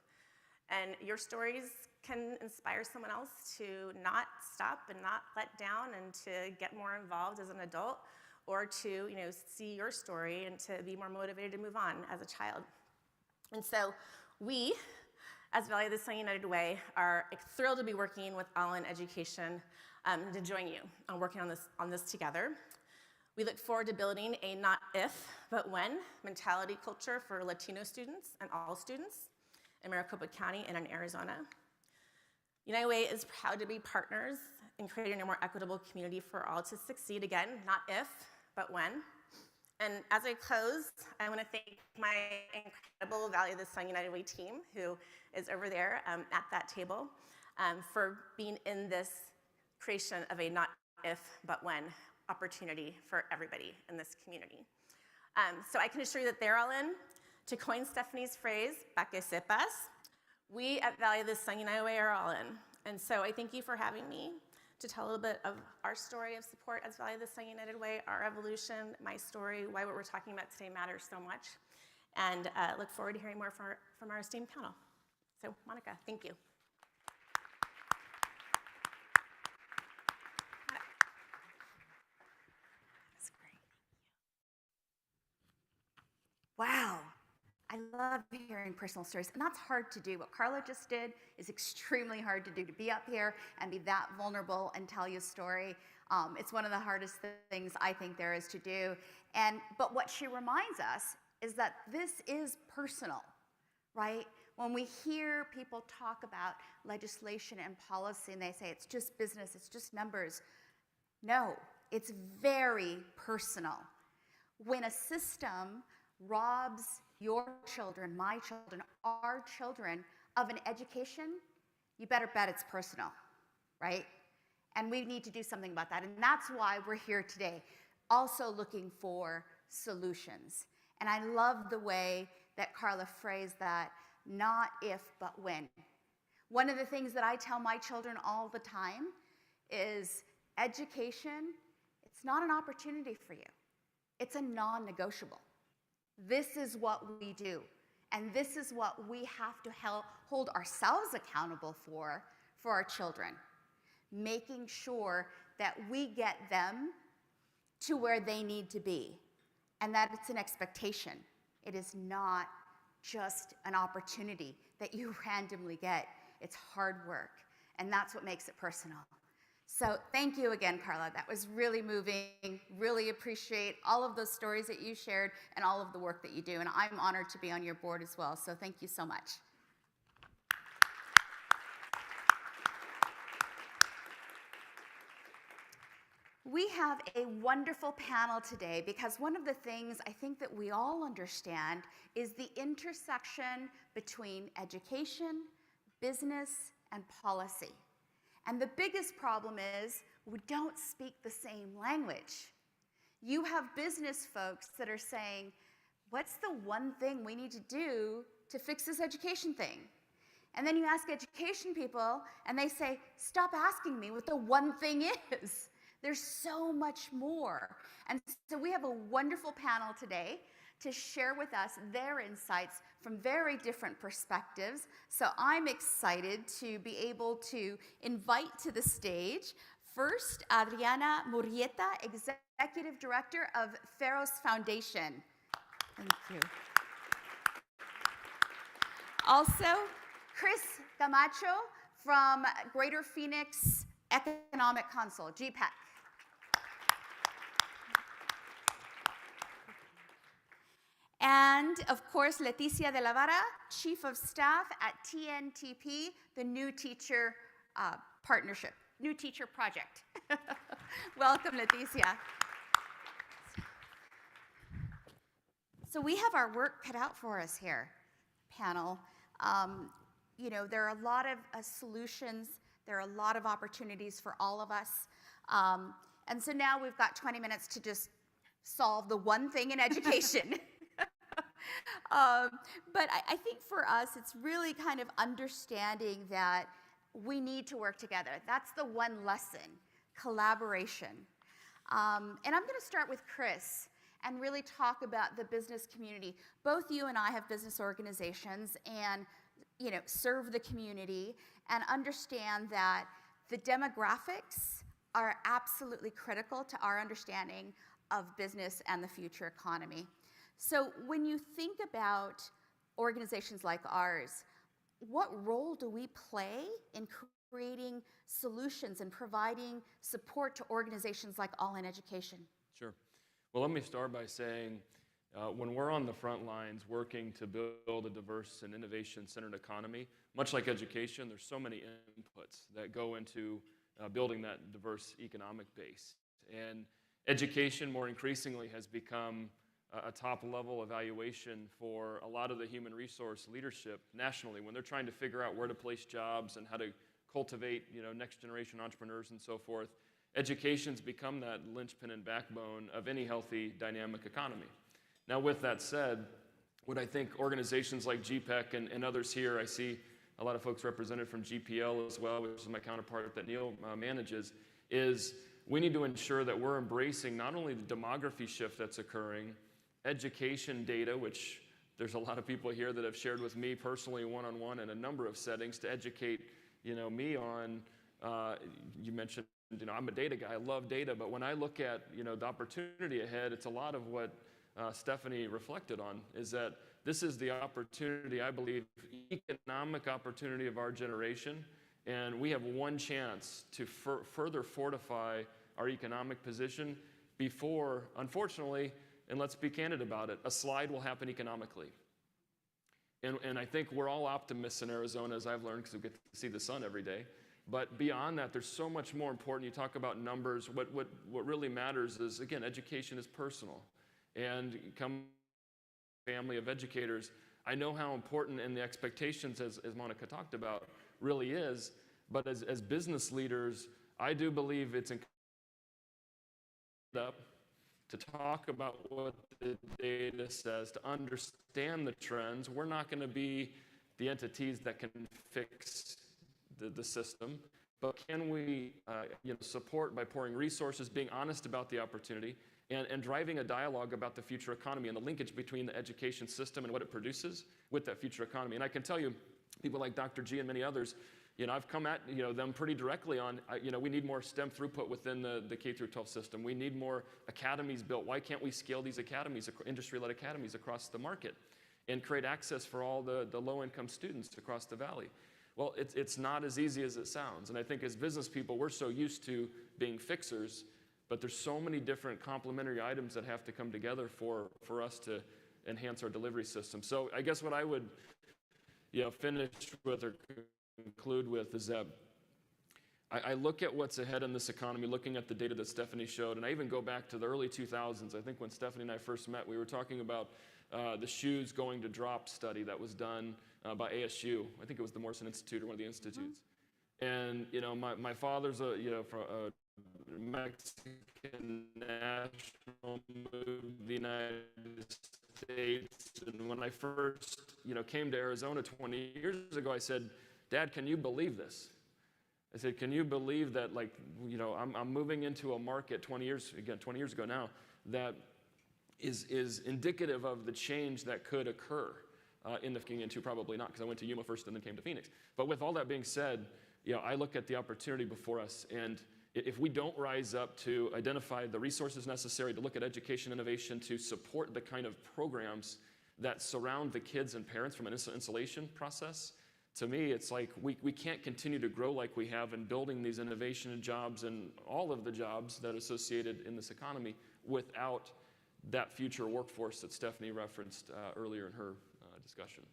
And your stories can inspire someone else to not stop and not let down and to get more involved as an adult, or to see your story and to be more motivated to move on as a child. And so we, as Valley of the Sun United Way, are thrilled to be working with All in Education to join you on working on this together. We look forward to building a not if, but when mentality culture for Latino students and all students in Maricopa County and in Arizona. United Way is proud to be partners in creating a more equitable community for all to succeed. Again, not if, but when. And as I close, I want to thank my incredible Valley of the Sun United Way team, who is over there at that table, for being in this creation of a not if, but when opportunity for everybody in this community. So I can assure you that they're all in. To coin Stephanie's phrase, pa que sepas, we at Valley of the Sun United Way are all in. And so I thank you for having me to tell a little bit of our story of support as Valley of the Sun United Way, our evolution, my story, why what we're talking about today matters so much, and look forward to hearing more from our esteemed panel. So, Monica, thank you. That's great. Wow. I love hearing personal stories, and that's hard to do. What Carla just did is extremely hard to do, to be up here and be that vulnerable and tell you a story. It's one of the hardest things I think there is to do. But what she reminds us is that this is personal, right? When we hear people talk about legislation and policy and they say it's just business, it's just numbers, no, it's very personal. When a system robs your children, my children, our children of an education, you better bet it's personal, right? And we need to do something about that. And that's why we're here today, also looking for solutions. And I love the way that Carla phrased that, not if, but when. One of the things that I tell my children all the time is education, it's not an opportunity for you. It's a non-negotiable. This is what we do. And this is what we have to hold ourselves accountable for our children. Making sure that we get them to where they need to be, and that it's an expectation. It is not just an opportunity that you randomly get. It's hard work, and that's what makes it personal. So thank you again, Carla. That was really moving. Really appreciate all of those stories that you shared and all of the work that you do, and I'm honored to be on your board as well, so thank you so much. We have a wonderful panel today because one of the things I think that we all understand is the intersection between education, business, and policy. And the biggest problem is we don't speak the same language. You have business folks that are saying, what's the one thing we need to do to fix this education thing? And then you ask education people and they say, stop asking me what the one thing is. There's so much more. And so we have a wonderful panel today to share with us their insights from very different perspectives. So I'm excited to be able to invite to the stage first Adriana Murrietta, Executive Director of Pharos Foundation. Thank you. Also, Chris Camacho from Greater Phoenix Economic Council, GPEC. And of course, Leticia de la Vara, Chief of Staff at TNTP, the New Teacher Partnership, New Teacher Project. Welcome, Leticia. So we have our work cut out for us here, panel. You know, there are a lot of solutions. There are a lot of opportunities for all of us. And so now we've got 20 minutes to just solve the one thing in education. But I think for us, it's really kind of understanding that we need to work together. That's the one lesson, collaboration. And I'm going to start with Chris and really talk about the business community. Both you and I have business organizations and, you know, serve the community and understand that the demographics are absolutely critical to our understanding of business and the future economy. So when you think about organizations like ours, what role do we play in creating solutions and providing support to organizations like All in Education? Sure. Well, let me start by saying when we're on the front lines working to build a diverse and innovation-centered economy, much like education, there's so many inputs that go into building that diverse economic base. And education more increasingly has become a top-level evaluation for a lot of the human resource leadership nationally when they're trying to figure out where to place jobs and how to cultivate, you know, next-generation entrepreneurs and so forth. Education's become that linchpin and backbone of any healthy, dynamic economy. Now, with that said, what I think organizations like GPEC and others here, I see a lot of folks represented from GPL as well, which is my counterpart that Neil manages, is we need to ensure that we're embracing not only the demography shift that's occurring, education data, which there's a lot of people here that have shared with me personally one-on-one in a number of settings to educate, you know, me on, you mentioned, you know, I'm a data guy, I love data, but when I look at, you know, the opportunity ahead, it's a lot of what Stephanie reflected on, is that this is the opportunity, I believe, economic opportunity of our generation, and we have one chance to further fortify our economic position before, unfortunately, and let's be candid about it, a slide will happen economically. And I think we're all optimists in Arizona, as I've learned, because we get to see the sun every day. But beyond that, there's so much more important. You talk about numbers. What really matters is, again, education is personal. And come family of educators, I know how important and the expectations, as Monica talked about, really is. But as business leaders, I do believe it's up to talk about what the data says, to understand the trends. We're not going to be the entities that can fix the system, but can we support by pouring resources, being honest about the opportunity, and driving a dialogue about the future economy and the linkage between the education system and what it produces with that future economy. And I can tell you, people like Dr. G and many others, I've come at them pretty directly on, we need more STEM throughput within the K through 12 system. We need more academies built. Why can't we scale these academies, industry-led academies across the market and create access for all the low-income students across the valley? Well, it's not as easy as it sounds. And I think as business people, we're so used to being fixers, but there's so many different complementary items that have to come together for us to enhance our delivery system. So I guess what I would finish with or conclude with is that I look at what's ahead in this economy, looking at the data that Stephanie showed, and I even go back to the early 2000s. I think when Stephanie and I first met, we were talking about the shoes going to drop study that was done by ASU. I think it was the Morrison Institute or one of the institutes. And my father's a Mexican national, moved to the United States, and when I first came to Arizona 20 years ago, I said, "Dad, can you believe this?" I said, "Can you believe that, I'm moving into a market 20 years ago now, that is indicative of the change that could occur into probably not, because I went to Yuma first and then came to Phoenix. But with all that being said, I look at the opportunity before us, and if we don't rise up to identify the resources necessary to look at education innovation to support the kind of programs that surround the kids and parents from an installation process, to me, it's like we can't continue to grow like we have in building these innovation jobs and all of the jobs that are associated in this economy without that future workforce that Stephanie referenced earlier in her discussion.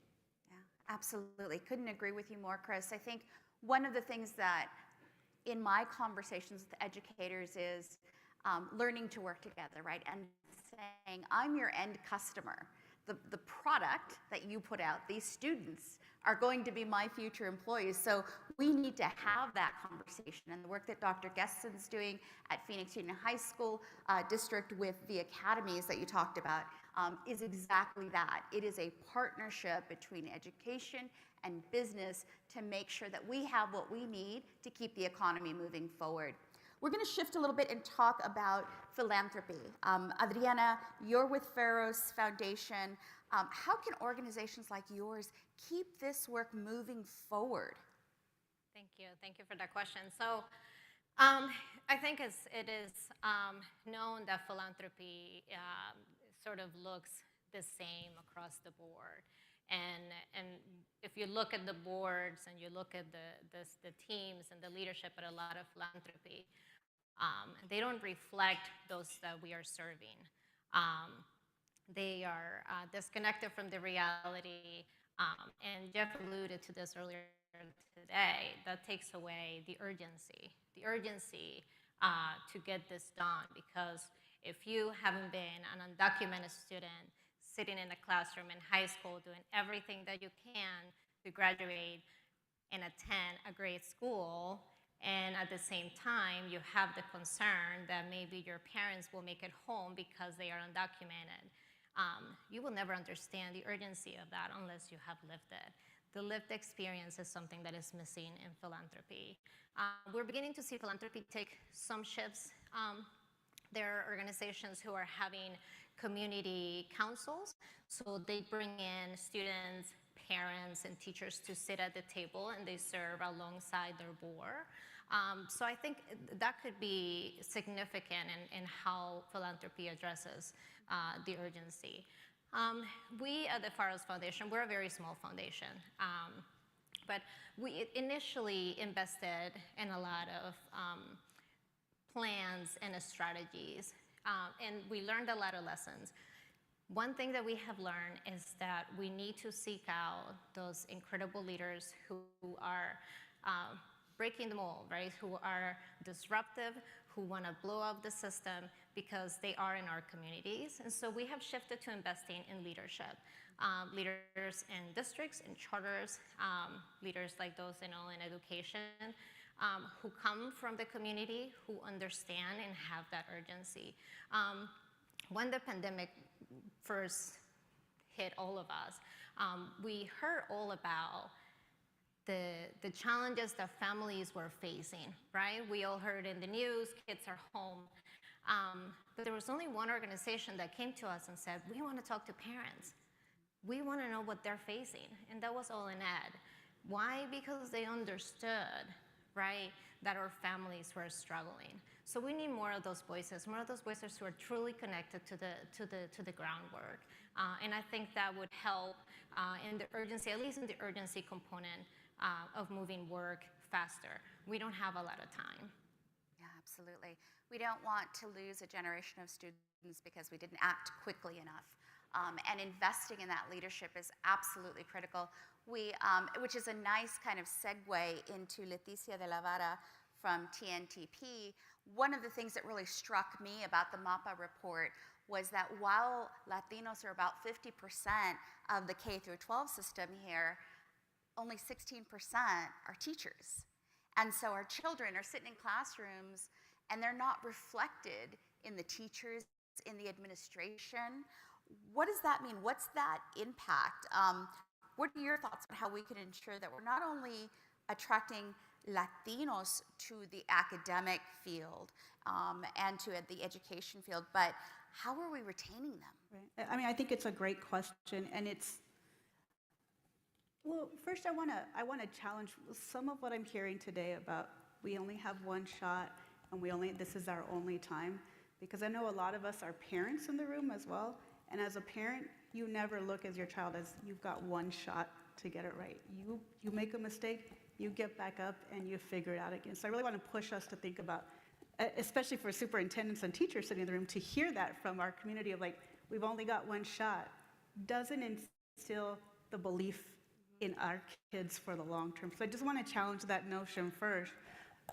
Yeah, absolutely. Couldn't agree with you more, Chris. I think one of the things that in my conversations with educators is learning to work together, right? And saying, I'm your end customer. The product that you put out, these students are going to be my future employees. So we need to have that conversation. And the work that Dr. Gessen's doing at Phoenix Union High School District with the academies that you talked about is exactly that. It is a partnership between education and business to make sure that we have what we need to keep the economy moving forward. We're going to shift a little bit and talk about philanthropy. Adriana, you're with Pharos Foundation. How can organizations like yours keep this work moving forward? Thank you. Thank you for that question. So I think it is known that philanthropy sort of looks the same across the board. And if you look at the boards and you look at the teams and the leadership at a lot of philanthropy, they don't reflect those that we are serving. They are disconnected from the reality. And Jeff alluded to this earlier today. That takes away the urgency to get this done. Because if you haven't been an undocumented student sitting in a classroom in high school doing everything that you can to graduate and attend a great school, and at the same time you have the concern that maybe your parents will make it home because they are undocumented, you will never understand the urgency of that unless you have lived it. The lived experience is something that is missing in philanthropy. We're beginning to see philanthropy take some shifts. There are organizations who are having community councils, so they bring in students, parents, and teachers to sit at the table, and they serve alongside their board. So I think that could be significant in how philanthropy addresses the urgency. We at the Pharos Foundation, we're a very small foundation, but we initially invested in a lot of plans and strategies, and we learned a lot of lessons. One thing that we have learned is that we need to seek out those incredible leaders who are breaking the mold, right? Who are disruptive, who want to blow up the system because they are in our communities. And so we have shifted to investing in leadership. Leaders in districts, in charters, leaders like those in education, who come from the community, who understand and have that urgency. When the pandemic first hit all of us, we heard all about the challenges that families were facing, right? We all heard in the news, kids are home. But there was only one organization that came to us and said, we want to talk to parents. We want to know what they're facing. And that was all in ed. Why? Because they understood, right, that our families were struggling. So we need more of those voices who are truly connected to the groundwork. And I think that would help in the urgency, at least in the urgency component of moving work faster. We don't have a lot of time. Yeah, absolutely. We don't want to lose a generation of students because we didn't act quickly enough. And investing in that leadership is absolutely critical. Which is a nice kind of segue into Leticia de la Vara from TNTP. One of the things that really struck me about the MAPA report was that while Latinos are about 50% of the K through 12 system here, only 16% are teachers. And so our children are sitting in classrooms and they're not reflected in the teachers, in the administration. What does that mean? What's that impact? What are your thoughts on how we can ensure that we're not only attracting Latinos to the academic field and to the education field, but how are we retaining them? Right. I mean, I think it's a great question, and well, first I want to challenge some of what I'm hearing today about we only have one shot and this is our only time, because I know a lot of us are parents in the room as well, and as a parent, you never look at your child as you've got one shot to get it right. You make a mistake, you get back up, and you figure it out again. So I really want to push us to think about, especially for superintendents and teachers sitting in the room, to hear that from our community of like, we've only got one shot, doesn't instill the belief in our kids for the long term. So I just want to challenge that notion first.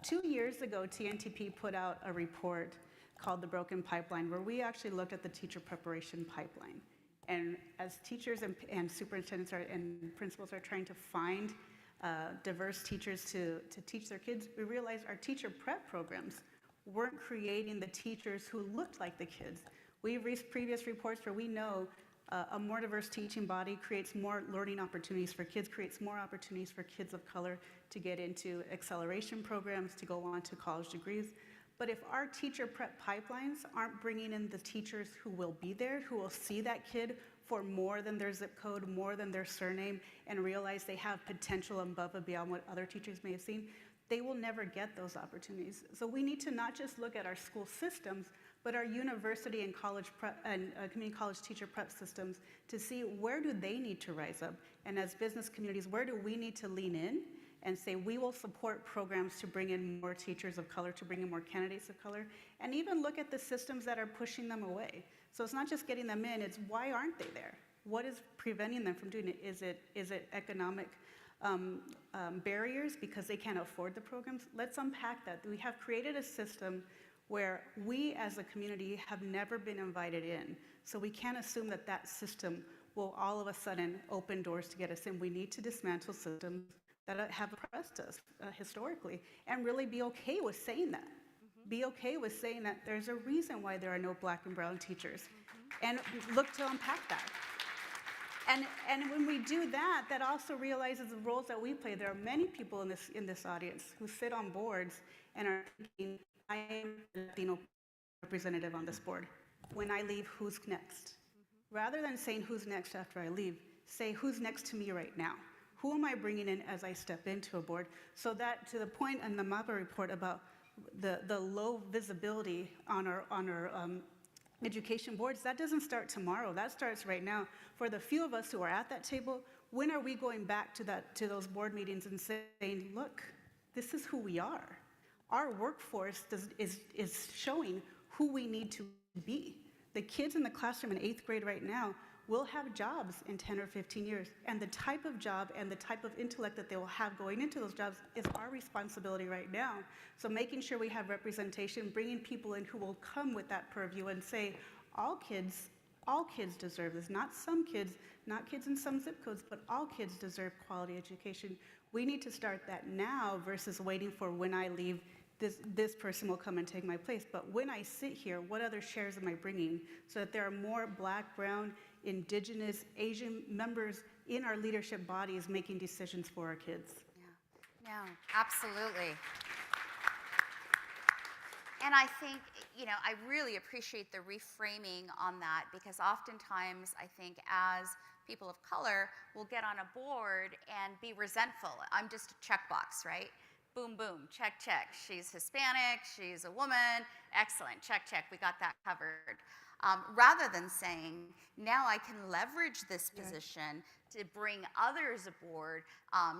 2 years ago, TNTP put out a report called The Broken Pipeline, where we actually looked at the teacher preparation pipeline. And as teachers and superintendents and principals are trying to find diverse teachers to teach their kids, we realized our teacher prep programs weren't creating the teachers who looked like the kids. We've read previous reports where we know a more diverse teaching body creates more learning opportunities for kids, creates more opportunities for kids of color to get into acceleration programs, to go on to college degrees. But if our teacher prep pipelines aren't bringing in the teachers who will be there, who will see that kid for more than their zip code, more than their surname, and realize they have potential above and beyond what other teachers may have seen, they will never get those opportunities. So we need to not just look at our school systems, but our university and college prep and community college teacher prep systems to see where do they need to rise up. And as business communities, where do we need to lean in and say we will support programs to bring in more teachers of color, to bring in more candidates of color, and even look at the systems that are pushing them away. So it's not just getting them in, it's why aren't they there? What is preventing them from doing it? Is it economic barriers because they can't afford the programs? Let's unpack that. We have created a system where we as a community have never been invited in. So we can't assume that that system will all of a sudden open doors to get us in. We need to dismantle systems that have oppressed us historically, and really be okay with saying that. Be okay with saying that there's a reason why there are no Black and brown teachers, and look to unpack that. And when we do that, that also realizes the roles that we play. There are many people in this audience who sit on boards and are thinking, I am a Latino representative on this board. When I leave, who's next? Rather than saying who's next after I leave, say who's next to me right now. Who am I bringing in as I step into a board? So that, to the point in the MAPA report about the low visibility on our education boards, that doesn't start tomorrow. That starts right now. For the few of us who are at that table, when are we going back to those board meetings and saying, look, this is who we are. Our workforce is showing who we need to be. The kids in the classroom in 8th grade right now will have jobs in 10 or 15 years. And the type of job and the type of intellect that they will have going into those jobs is our responsibility right now. So making sure we have representation, bringing people in who will come with that purview and say, all kids deserve this. Not some kids, not kids in some zip codes, but all kids deserve quality education. We need to start that now versus waiting for when I leave, this person will come and take my place. But when I sit here, what other shares am I bringing so that there are more Black, brown, Indigenous, Asian members in our leadership bodies making decisions for our kids? Yeah, no, absolutely. And I think, I really appreciate the reframing on that, because oftentimes I think as people of color will get on a board and be resentful. I'm just a checkbox, right? Boom, boom, check, check. She's Hispanic, she's a woman, excellent, check, check, we got that covered. Rather than saying, now I can leverage this position to bring others aboard,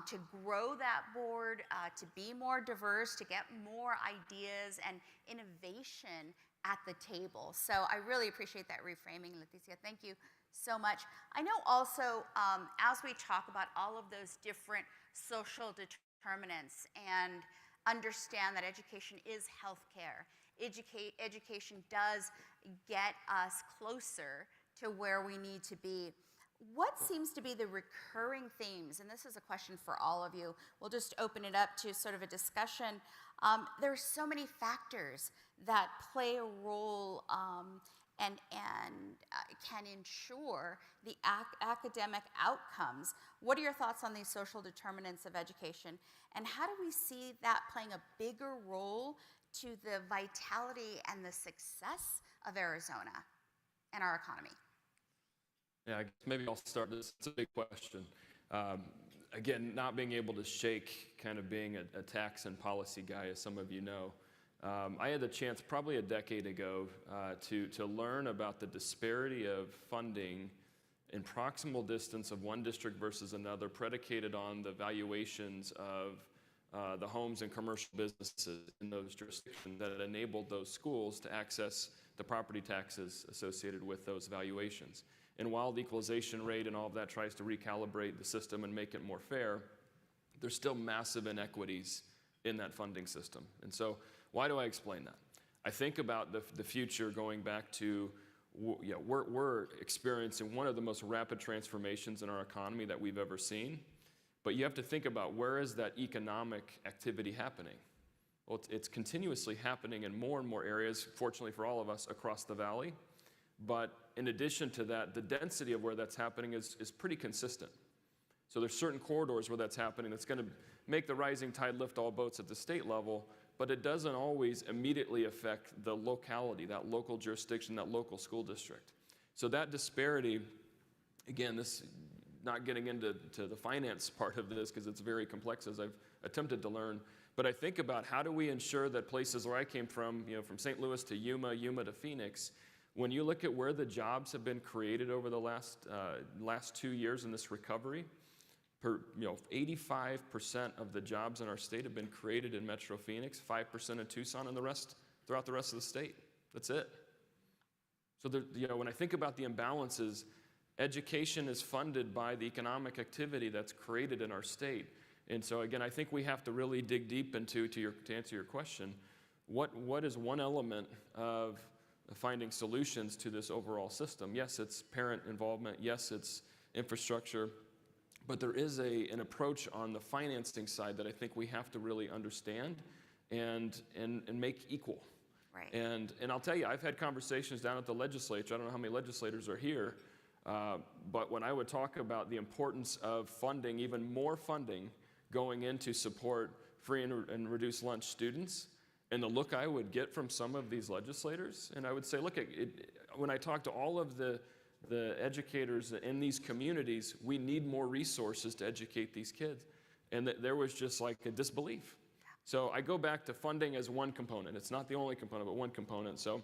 to grow that board, to be more diverse, to get more ideas and innovation at the table. So I really appreciate that reframing, Leticia. Thank you so much. I know also, as we talk about all of those different social determinants and understand that education is healthcare, education does get us closer to where we need to be. What seems to be the recurring themes? And this is a question for all of you. We'll just open it up to sort of a discussion. There are so many factors that play a role and can ensure the academic outcomes. What are your thoughts on these social determinants of education? And how do we see that playing a bigger role to the vitality and the success of Arizona and our economy? Yeah, I guess maybe I'll start this. It's a big question. Again, not being able to shake kind of being a tax and policy guy, as some of you know. I had the chance probably a decade ago to learn about the disparity of funding in proximal distance of one district versus another, predicated on the valuations of the homes and commercial businesses in those jurisdictions that enabled those schools to access the property taxes associated with those valuations. And while the equalization rate and all of that tries to recalibrate the system and make it more fair, there's still massive inequities in that funding system. And so why do I explain that? I think about the future going back to, we're experiencing one of the most rapid transformations in our economy that we've ever seen. But you have to think about, where is that economic activity happening? Well, it's continuously happening in more and more areas, fortunately for all of us, across the valley. But in addition to that, the density of where that's happening is pretty consistent. So there's certain corridors where that's happening that's going to make the rising tide lift all boats at the state level, but it doesn't always immediately affect the locality, that local jurisdiction, that local school district. So that disparity, again, this not getting into the finance part of this because it's very complex, as I've attempted to learn, but I think about, how do we ensure that places where I came from, from St. Louis to Yuma to Phoenix, when you look at where the jobs have been created over the last 2 years in this recovery, 85% of the jobs in our state have been created in Metro Phoenix, 5% in Tucson, and the rest throughout the rest of the state. That's it. So when I think about the imbalances, education is funded by the economic activity that's created in our state. And so again, I think we have to really dig deep into, to answer your question, what is one element of finding solutions to this overall system? Yes, it's parent involvement. Yes, it's infrastructure. But there is an approach on the financing side that I think we have to really understand and make equal. Right. And I'll tell you, I've had conversations down at the legislature. I don't know how many legislators are here, but when I would talk about the importance of funding, even more funding going in to support free and reduced lunch students, and the look I would get from some of these legislators, and I would say, look, when I talk to all of the educators in these communities, we need more resources to educate these kids. And there was just like a disbelief. So I go back to funding as one component. It's not the only component, but one component. So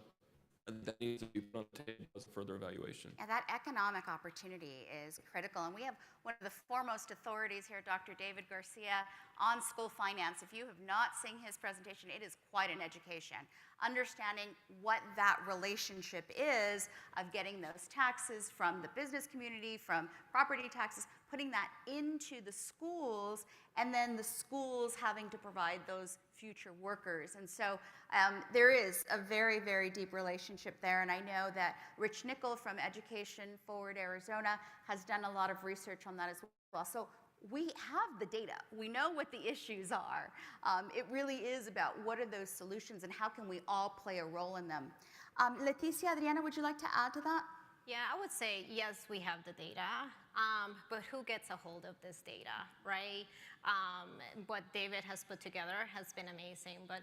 that needs to be put on the table as a further evaluation. And that economic opportunity is critical. And we have one of the foremost authorities here, Dr. David Garcia, on school finance. If you have not seen his presentation, it is quite an education. Understanding what that relationship is of getting those taxes from the business community, from property taxes, putting that into the schools, and then the schools having to provide those future workers. And so there is a very, very deep relationship there. And I know that Rich Nickel from Education Forward Arizona has done a lot of research on that as well. So we have the data. We know what the issues are. It really is about what are those solutions and how can we all play a role in them. Leticia, Adriana, would you like to add to that? Yeah, I would say, yes, we have the data, but who gets a hold of this data, right? What David has put together has been amazing, but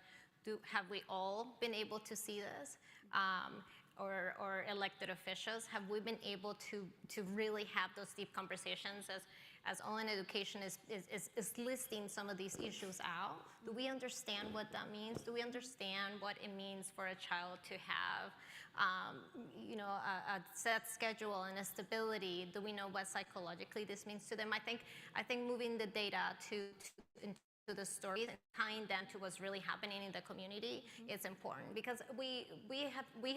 have we all been able to see this? Or elected officials, have we been able to really have those deep conversations as online education is listing some of these issues out? Do we understand what that means? Do we understand what it means for a child to have a set schedule and a stability? Do we know what psychologically this means to them? I think moving the data into the stories and tying them to what's really happening in the community is important, because we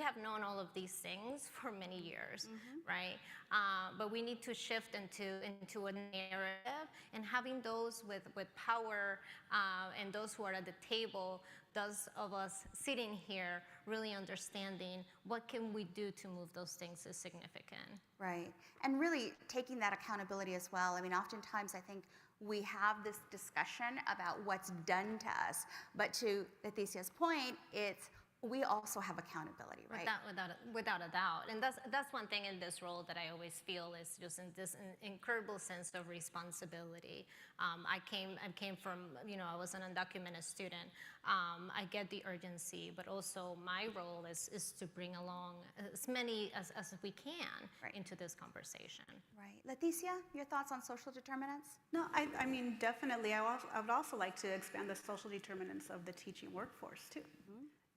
have known all of these things for many years, right? But we need to shift into a narrative, and having those with power and those who are at the table, those of us sitting here really understanding what can we do to move those things is significant. Right. And really taking that accountability as well. I mean, oftentimes I think we have this discussion about what's done to us, but to Leticia's point, it's we also have accountability, right? Without a doubt. And that's one thing in this role that I always feel is just in this incredible sense of responsibility. I came from, I was an undocumented student. I get the urgency, but also my role is to bring along as many as we can into this conversation. Right. Leticia, your thoughts on social determinants? No, I mean, definitely. I would also like to expand the social determinants of the teaching workforce, too.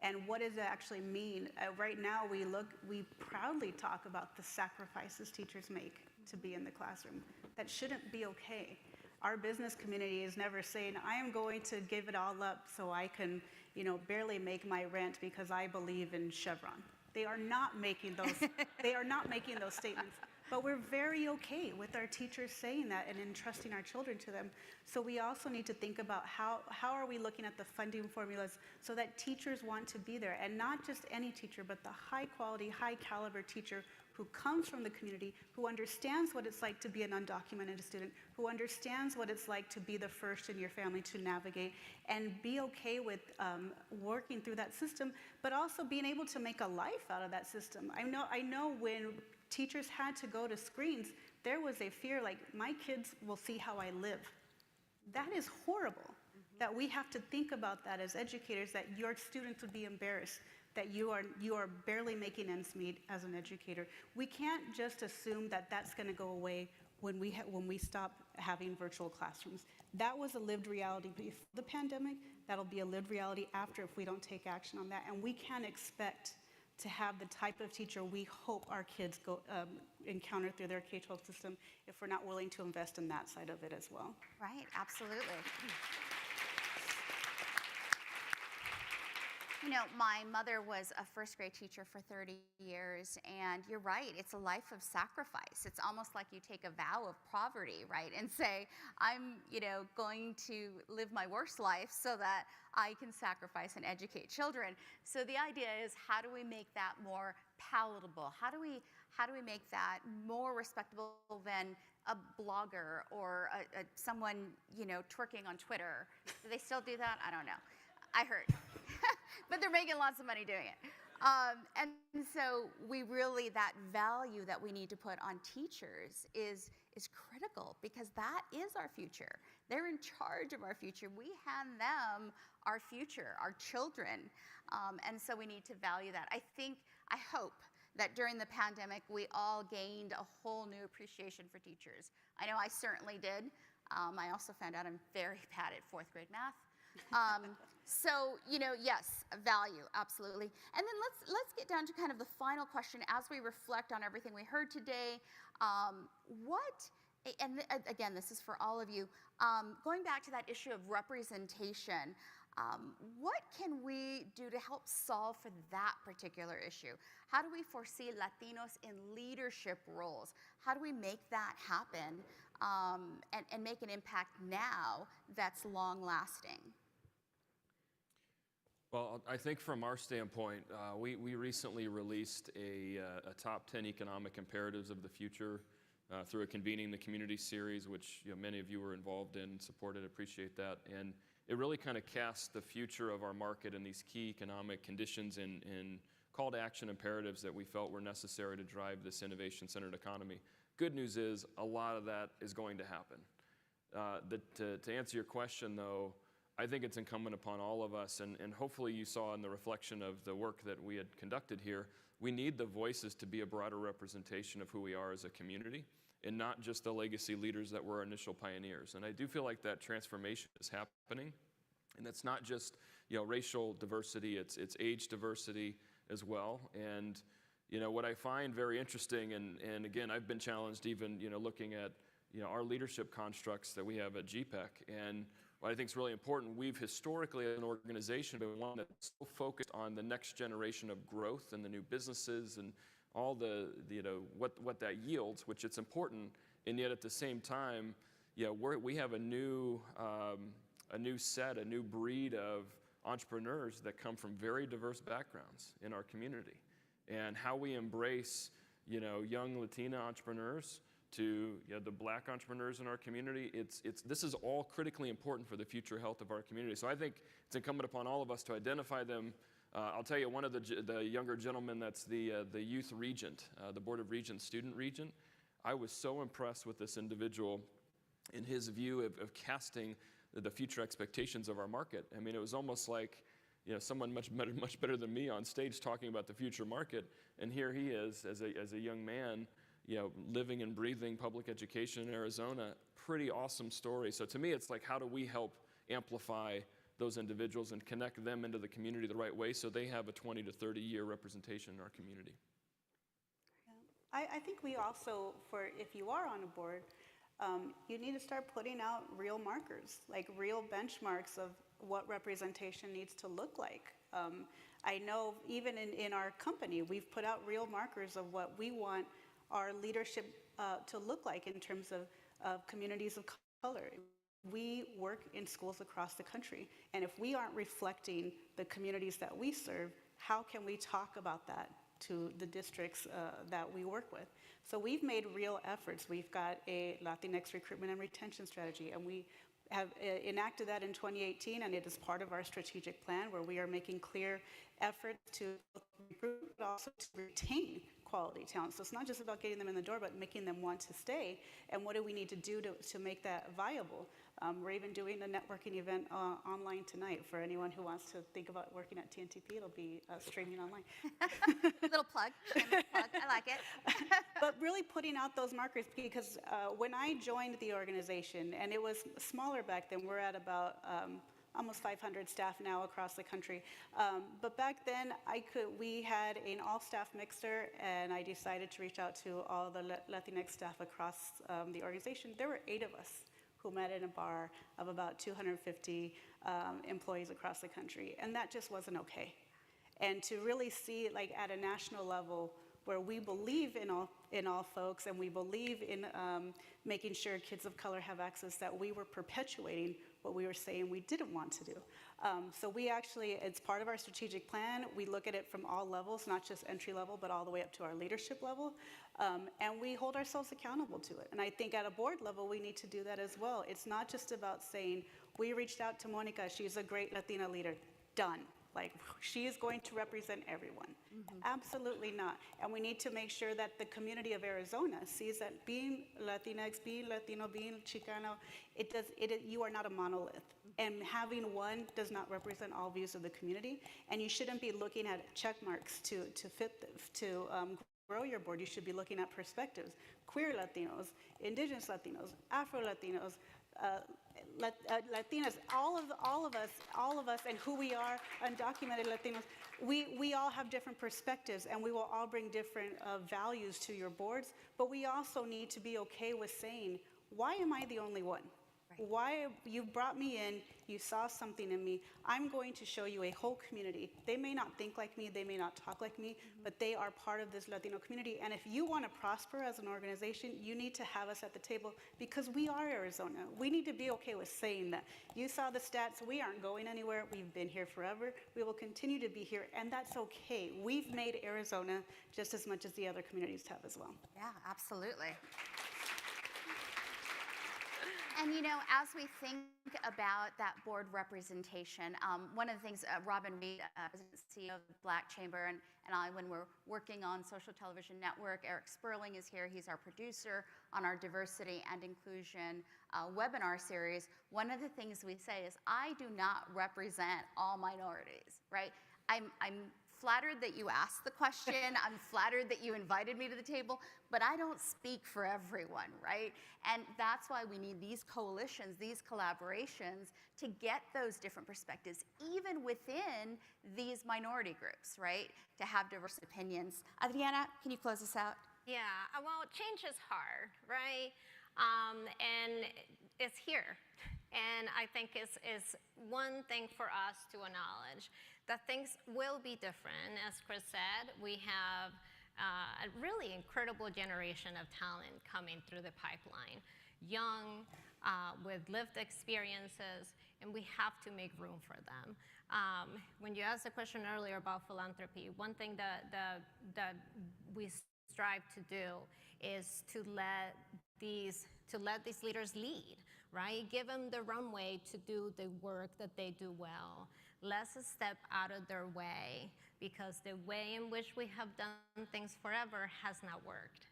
And what does it actually mean? Right now, we proudly talk about the sacrifices teachers make to be in the classroom. That shouldn't be okay. Our business community is never saying, I am going to give it all up so I can, barely make my rent because I believe in Chevron. They are not making those, statements. But we're very okay with our teachers saying that and entrusting our children to them. So we also need to think about how are we looking at the funding formulas so that teachers want to be there, and not just any teacher, but the high quality, high caliber teacher who comes from the community, who understands what it's like to be an undocumented student, who understands what it's like to be the first in your family to navigate, and be okay with working through that system, but also being able to make a life out of that system. I know when teachers had to go to screens, there was a fear like, my kids will see how I live. That is horrible, that we have to think about that as educators, that your students would be embarrassed, that you are barely making ends meet as an educator. We can't just assume that that's gonna go away when we stop having virtual classrooms. That was a lived reality before the pandemic. That'll be a lived reality after if we don't take action on that. And we can't expect to have the type of teacher we hope our kids encounter through their K-12 system if we're not willing to invest in that side of it as well. Right, absolutely. My mother was a first grade teacher for 30 years, and you're right, it's a life of sacrifice. It's almost like you take a vow of poverty, right, and say, I'm, going to live my worst life so that I can sacrifice and educate children. So the idea is, how do we make that more palatable? How do we make that more respectable than a blogger or someone, twerking on Twitter? Do they still do that? I don't know. I heard. But they're making lots of money doing it. And so that value that we need to put on teachers is critical, because that is our future. They're in charge of our future. We hand them our future, our children. And so we need to value that. I hope that during the pandemic, we all gained a whole new appreciation for teachers. I know I certainly did. I also found out I'm very bad at 4th grade math. So, yes, value, absolutely. And then let's get down to kind of the final question as we reflect on everything we heard today. Again, this is for all of you, going back to that issue of representation, what can we do to help solve for that particular issue? How do we foresee Latinos in leadership roles? How do we make that happen and make an impact now that's long-lasting? Well, I think from our standpoint, we recently released a top 10 economic imperatives of the future through a Convening the Community series, which many of you were involved in, supported, appreciate that. And it really kind of casts the future of our market and these key economic conditions and call to action imperatives that we felt were necessary to drive this innovation-centered economy. Good news is a lot of that is going to happen. To answer your question, though, I think it's incumbent upon all of us, and hopefully you saw in the reflection of the work that we had conducted here, we need the voices to be a broader representation of who we are as a community, and not just the legacy leaders that were our initial pioneers. And I do feel like that transformation is happening. And it's not just, racial diversity, it's age diversity as well. And, what I find very interesting, and again, I've been challenged even, looking at, our leadership constructs that we have at GPEC. And what I think is really important, we've historically as an organization been one that's so focused on the next generation of growth and the new businesses and all the what that yields, which it's important, and yet at the same time, we have a new breed of entrepreneurs that come from very diverse backgrounds in our community, and how we embrace, young Latina entrepreneurs to the Black entrepreneurs in our community. This is all critically important for the future health of our community. So I think it's incumbent upon all of us to identify them. I'll tell you, one of the younger gentlemen that's the youth regent, the Board of Regents student regent, I was so impressed with this individual in his view of casting the future expectations of our market. I mean, it was almost like, someone much better than me on stage talking about the future market, and here he is as a young man, living and breathing public education in Arizona. Pretty awesome story. So to me, it's like, how do we help amplify those individuals and connect them into the community the right way so they have a 20 to 30 year representation in our community? I think we also, if you are on a board, you need to start putting out real markers, like real benchmarks of what representation needs to look like. I know even in our company, we've put out real markers of what we want our leadership to look like in terms of communities of color. We work in schools across the country, and if we aren't reflecting the communities that we serve, how can we talk about that to the districts that we work with? So we've made real efforts. We've got a Latinx recruitment and retention strategy, and we have enacted that in 2018, and it is part of our strategic plan where we are making clear efforts to recruit, but also to retain quality talent. So it's not just about getting them in the door, but making them want to stay. And what do we need to do to make that viable? We're even doing a networking event online tonight for anyone who wants to think about working at TNTP. It'll be streaming online. Little plug. I like it. But really putting out those markers, because when I joined the organization, and it was smaller back then, we're at about almost 500 staff now across the country. But back then, we had an all-staff mixer, and I decided to reach out to all the Latinx staff across the organization. There were 8 of us who met in a bar of about 250 employees across the country, and that just wasn't okay. And to really see, like, at a national level, where we believe in all folks, and we believe in making sure kids of color have access, that we were perpetuating what we were saying we didn't want to do. So we actually, it's part of our strategic plan. We look at it from all levels, not just entry level, but all the way up to our leadership level. And we hold ourselves accountable to it. And I think at a board level, we need to do that as well. It's not just about saying, we reached out to Monica, she's a great Latina leader, done. Like, she is going to represent everyone. Absolutely not. And we need to make sure that the community of Arizona sees that being Latinx, being Latino, being Chicano, you are not a monolith. And having one does not represent all views of the community. And you shouldn't be looking at check marks to grow your board. You should be looking at perspectives. Queer Latinos, Indigenous Latinos, Afro Latinos, Latinas, all of us, and who we are, undocumented Latinos, we all have different perspectives, and we will all bring different values to your boards, but we also need to be okay with saying, why am I the only one? Right. Why you brought me in, you saw something in me, I'm going to show you a whole community. They may not think like me, they may not talk like me, but they are part of this Latino community. And if you want to prosper as an organization, you need to have us at the table, because we are Arizona. We need to be okay with saying that. You saw the stats, we aren't going anywhere. We've been here forever. We will continue to be here, and that's okay. We've made Arizona just as much as the other communities have as well. Yeah, absolutely. And you know, as we think about that board representation, one of the things Robin Reed, President CEO of the Black Chamber, and I, when we're working on Social Television Network, Eric Sperling is here. He's our producer on our diversity and inclusion webinar series. One of the things we say is, I do not represent all minorities, right? I'm flattered that you asked the question. I'm flattered that you invited me to the table, but I don't speak for everyone, right? And that's why we need these coalitions, these collaborations to get those different perspectives, even within these minority groups, right? To have diverse opinions. Adriana, can you close us out? Yeah, well, change is hard, right? And it's here. And I think it's one thing for us to acknowledge that things will be different. As Chris said, we have a really incredible generation of talent coming through the pipeline, young, with lived experiences, and we have to make room for them. When you asked the question earlier about philanthropy, one thing that we strive to do is to let these leaders lead, right? Give them the runway to do the work that they do well. Let's step out of their way, because the way in which we have done things forever has not worked.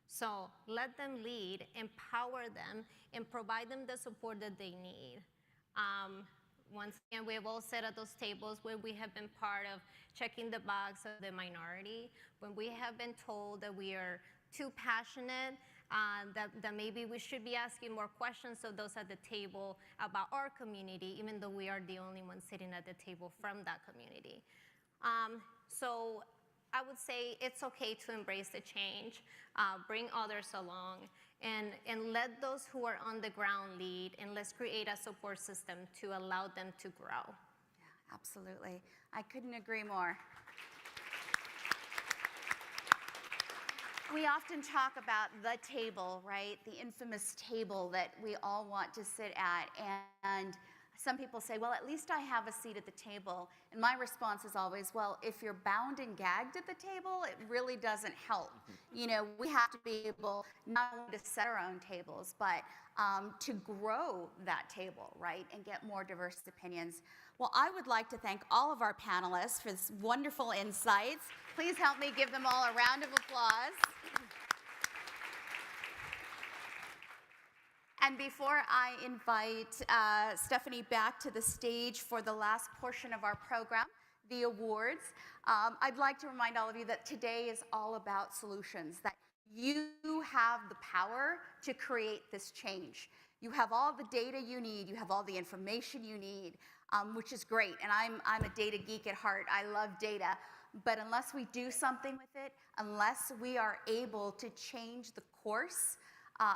So let them lead, empower them, and provide them the support that they need. Once again, we have all sat at those tables where we have been part of checking the box of the minority, when we have been told that we are too passionate, that maybe we should be asking more questions of those at the table about our community, even though we are the only ones sitting at the table from that community. So I would say it's okay to embrace the change, bring others along, and let those who are on the ground lead, and let's create a support system to allow them to grow. Yeah, absolutely. I couldn't agree more. We often talk about the table, right? The infamous table that we all want to sit at. And some people say, well, at least I have a seat at the table. And my response is always, well, if you're bound and gagged at the table, it really doesn't help. You know, we have to be able not only to set our own tables, but to grow that table, right? And get more diverse opinions. Well, I would like to thank all of our panelists for this wonderful insights. Please help me give them all a round of applause. And before I invite Stephanie back to the stage for the last portion of our program, the awards, I'd like to remind all of you that today is all about solutions, that you have the power to create this change. You have all the data you need, you have all the information you need, which is great. And I'm a data geek at heart. I love data. But unless we do something with it, unless we are able to change the course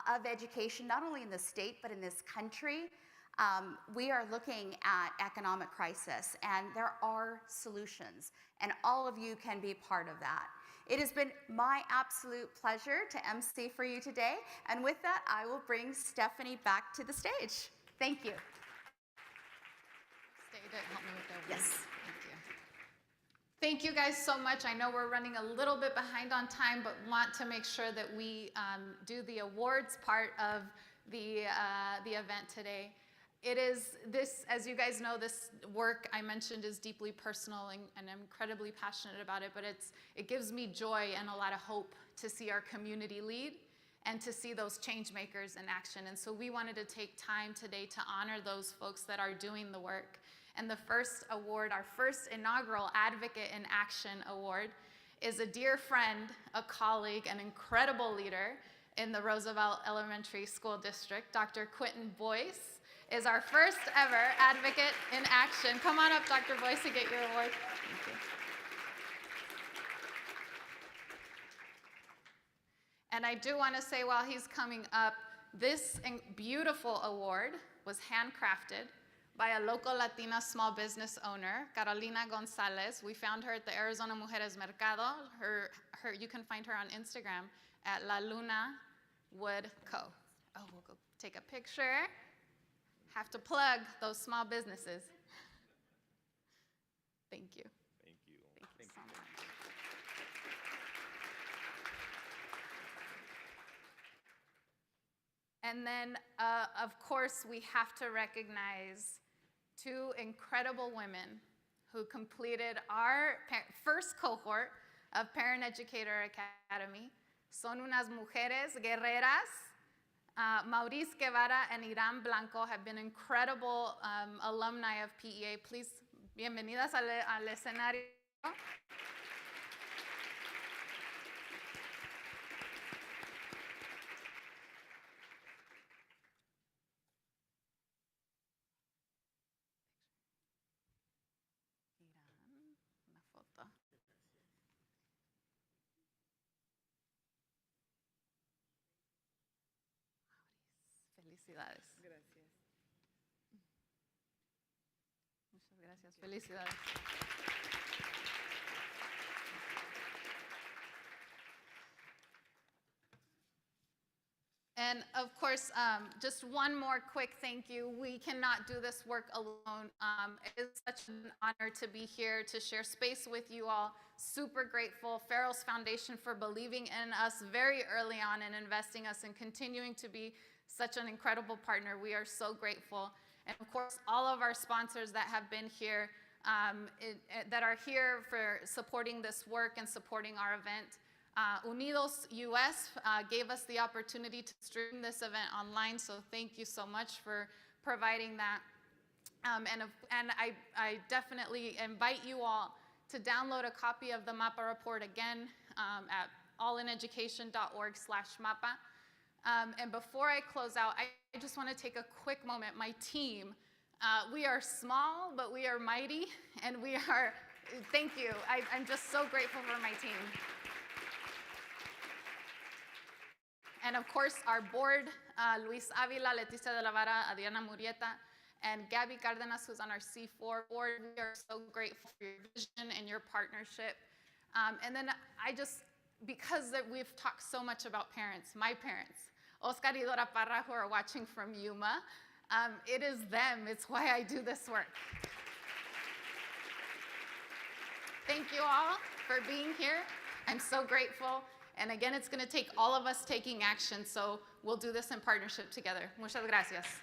of education, not only in the state, but in this country, we are looking at economic crisis, and there are solutions, and all of you can be part of that. It has been my absolute pleasure to MC for you today, and with that, I will bring Stephanie back to the stage. Thank you. Stay to help me with the awards. Yes. Thank you guys so much. I know we're running a little bit behind on time, but want to make sure that we do the awards part of the event today. It is this, as you guys know, this work I mentioned is deeply personal, and I'm incredibly passionate about it, but it gives me joy and a lot of hope to see our community lead and to see those change makers in action. And so we wanted to take time today to honor those folks that are doing the work. And the first award, our first inaugural Advocate in Action Award, is a dear friend, a colleague, an incredible leader in the Roosevelt Elementary School District. Dr. Quentin Boyce is our first ever Advocate in Action. Come on up, Dr. Boyce, to get your award. Thank you. And I do want to say, while he's coming up, this beautiful award was handcrafted by a local Latina small business owner, Carolina Gonzalez. We found her at the Arizona Mujeres Mercado. You can find her on Instagram at La Luna Wood Co. Oh, we'll go take a picture. Have to plug those small businesses. Thank you. Thank you. Thank you so much. And then, of course, we have to recognize two incredible women who completed our first cohort of Parent Educator Academy. Son unas mujeres guerreras. Maurice Guevara and Irán Blanco have been incredible alumni of PEA. Please, bienvenidas al escenario. Una foto. Felicidades. Gracias. Muchas gracias. Felicidades. And of course, just one more quick thank you. We cannot do this work alone. It is such an honor to be here to share space with you all. Super grateful. Pharos Foundation for believing in us very early on and investing us and continuing to be such an incredible partner. We are so grateful. And of course, all of our sponsors that have been here, that are here for supporting this work and supporting our event. Unidos US gave us the opportunity to stream this event online, so thank you so much for providing that. And I definitely invite you all to download a copy of the MAPA report again at alllineducation.org/MAPA. And before I close out, I just want to take a quick moment. My team, we are small, but we are mighty, and we are, thank you. I'm just so grateful for my team. And of course, our board, Luis Avila, Leticia de la Vara, Adriana Murrietta, and Gabby Cardenas, who's on our C4 board. We are so grateful for your vision and your partnership. And then because we've talked so much about parents, my parents, Oscar y Dora Parra, who are watching from Yuma, it is them. It's why I do this work. Thank you all for being here. I'm so grateful. And again, it's going to take all of us taking action, so we'll do this in partnership together. Muchas gracias.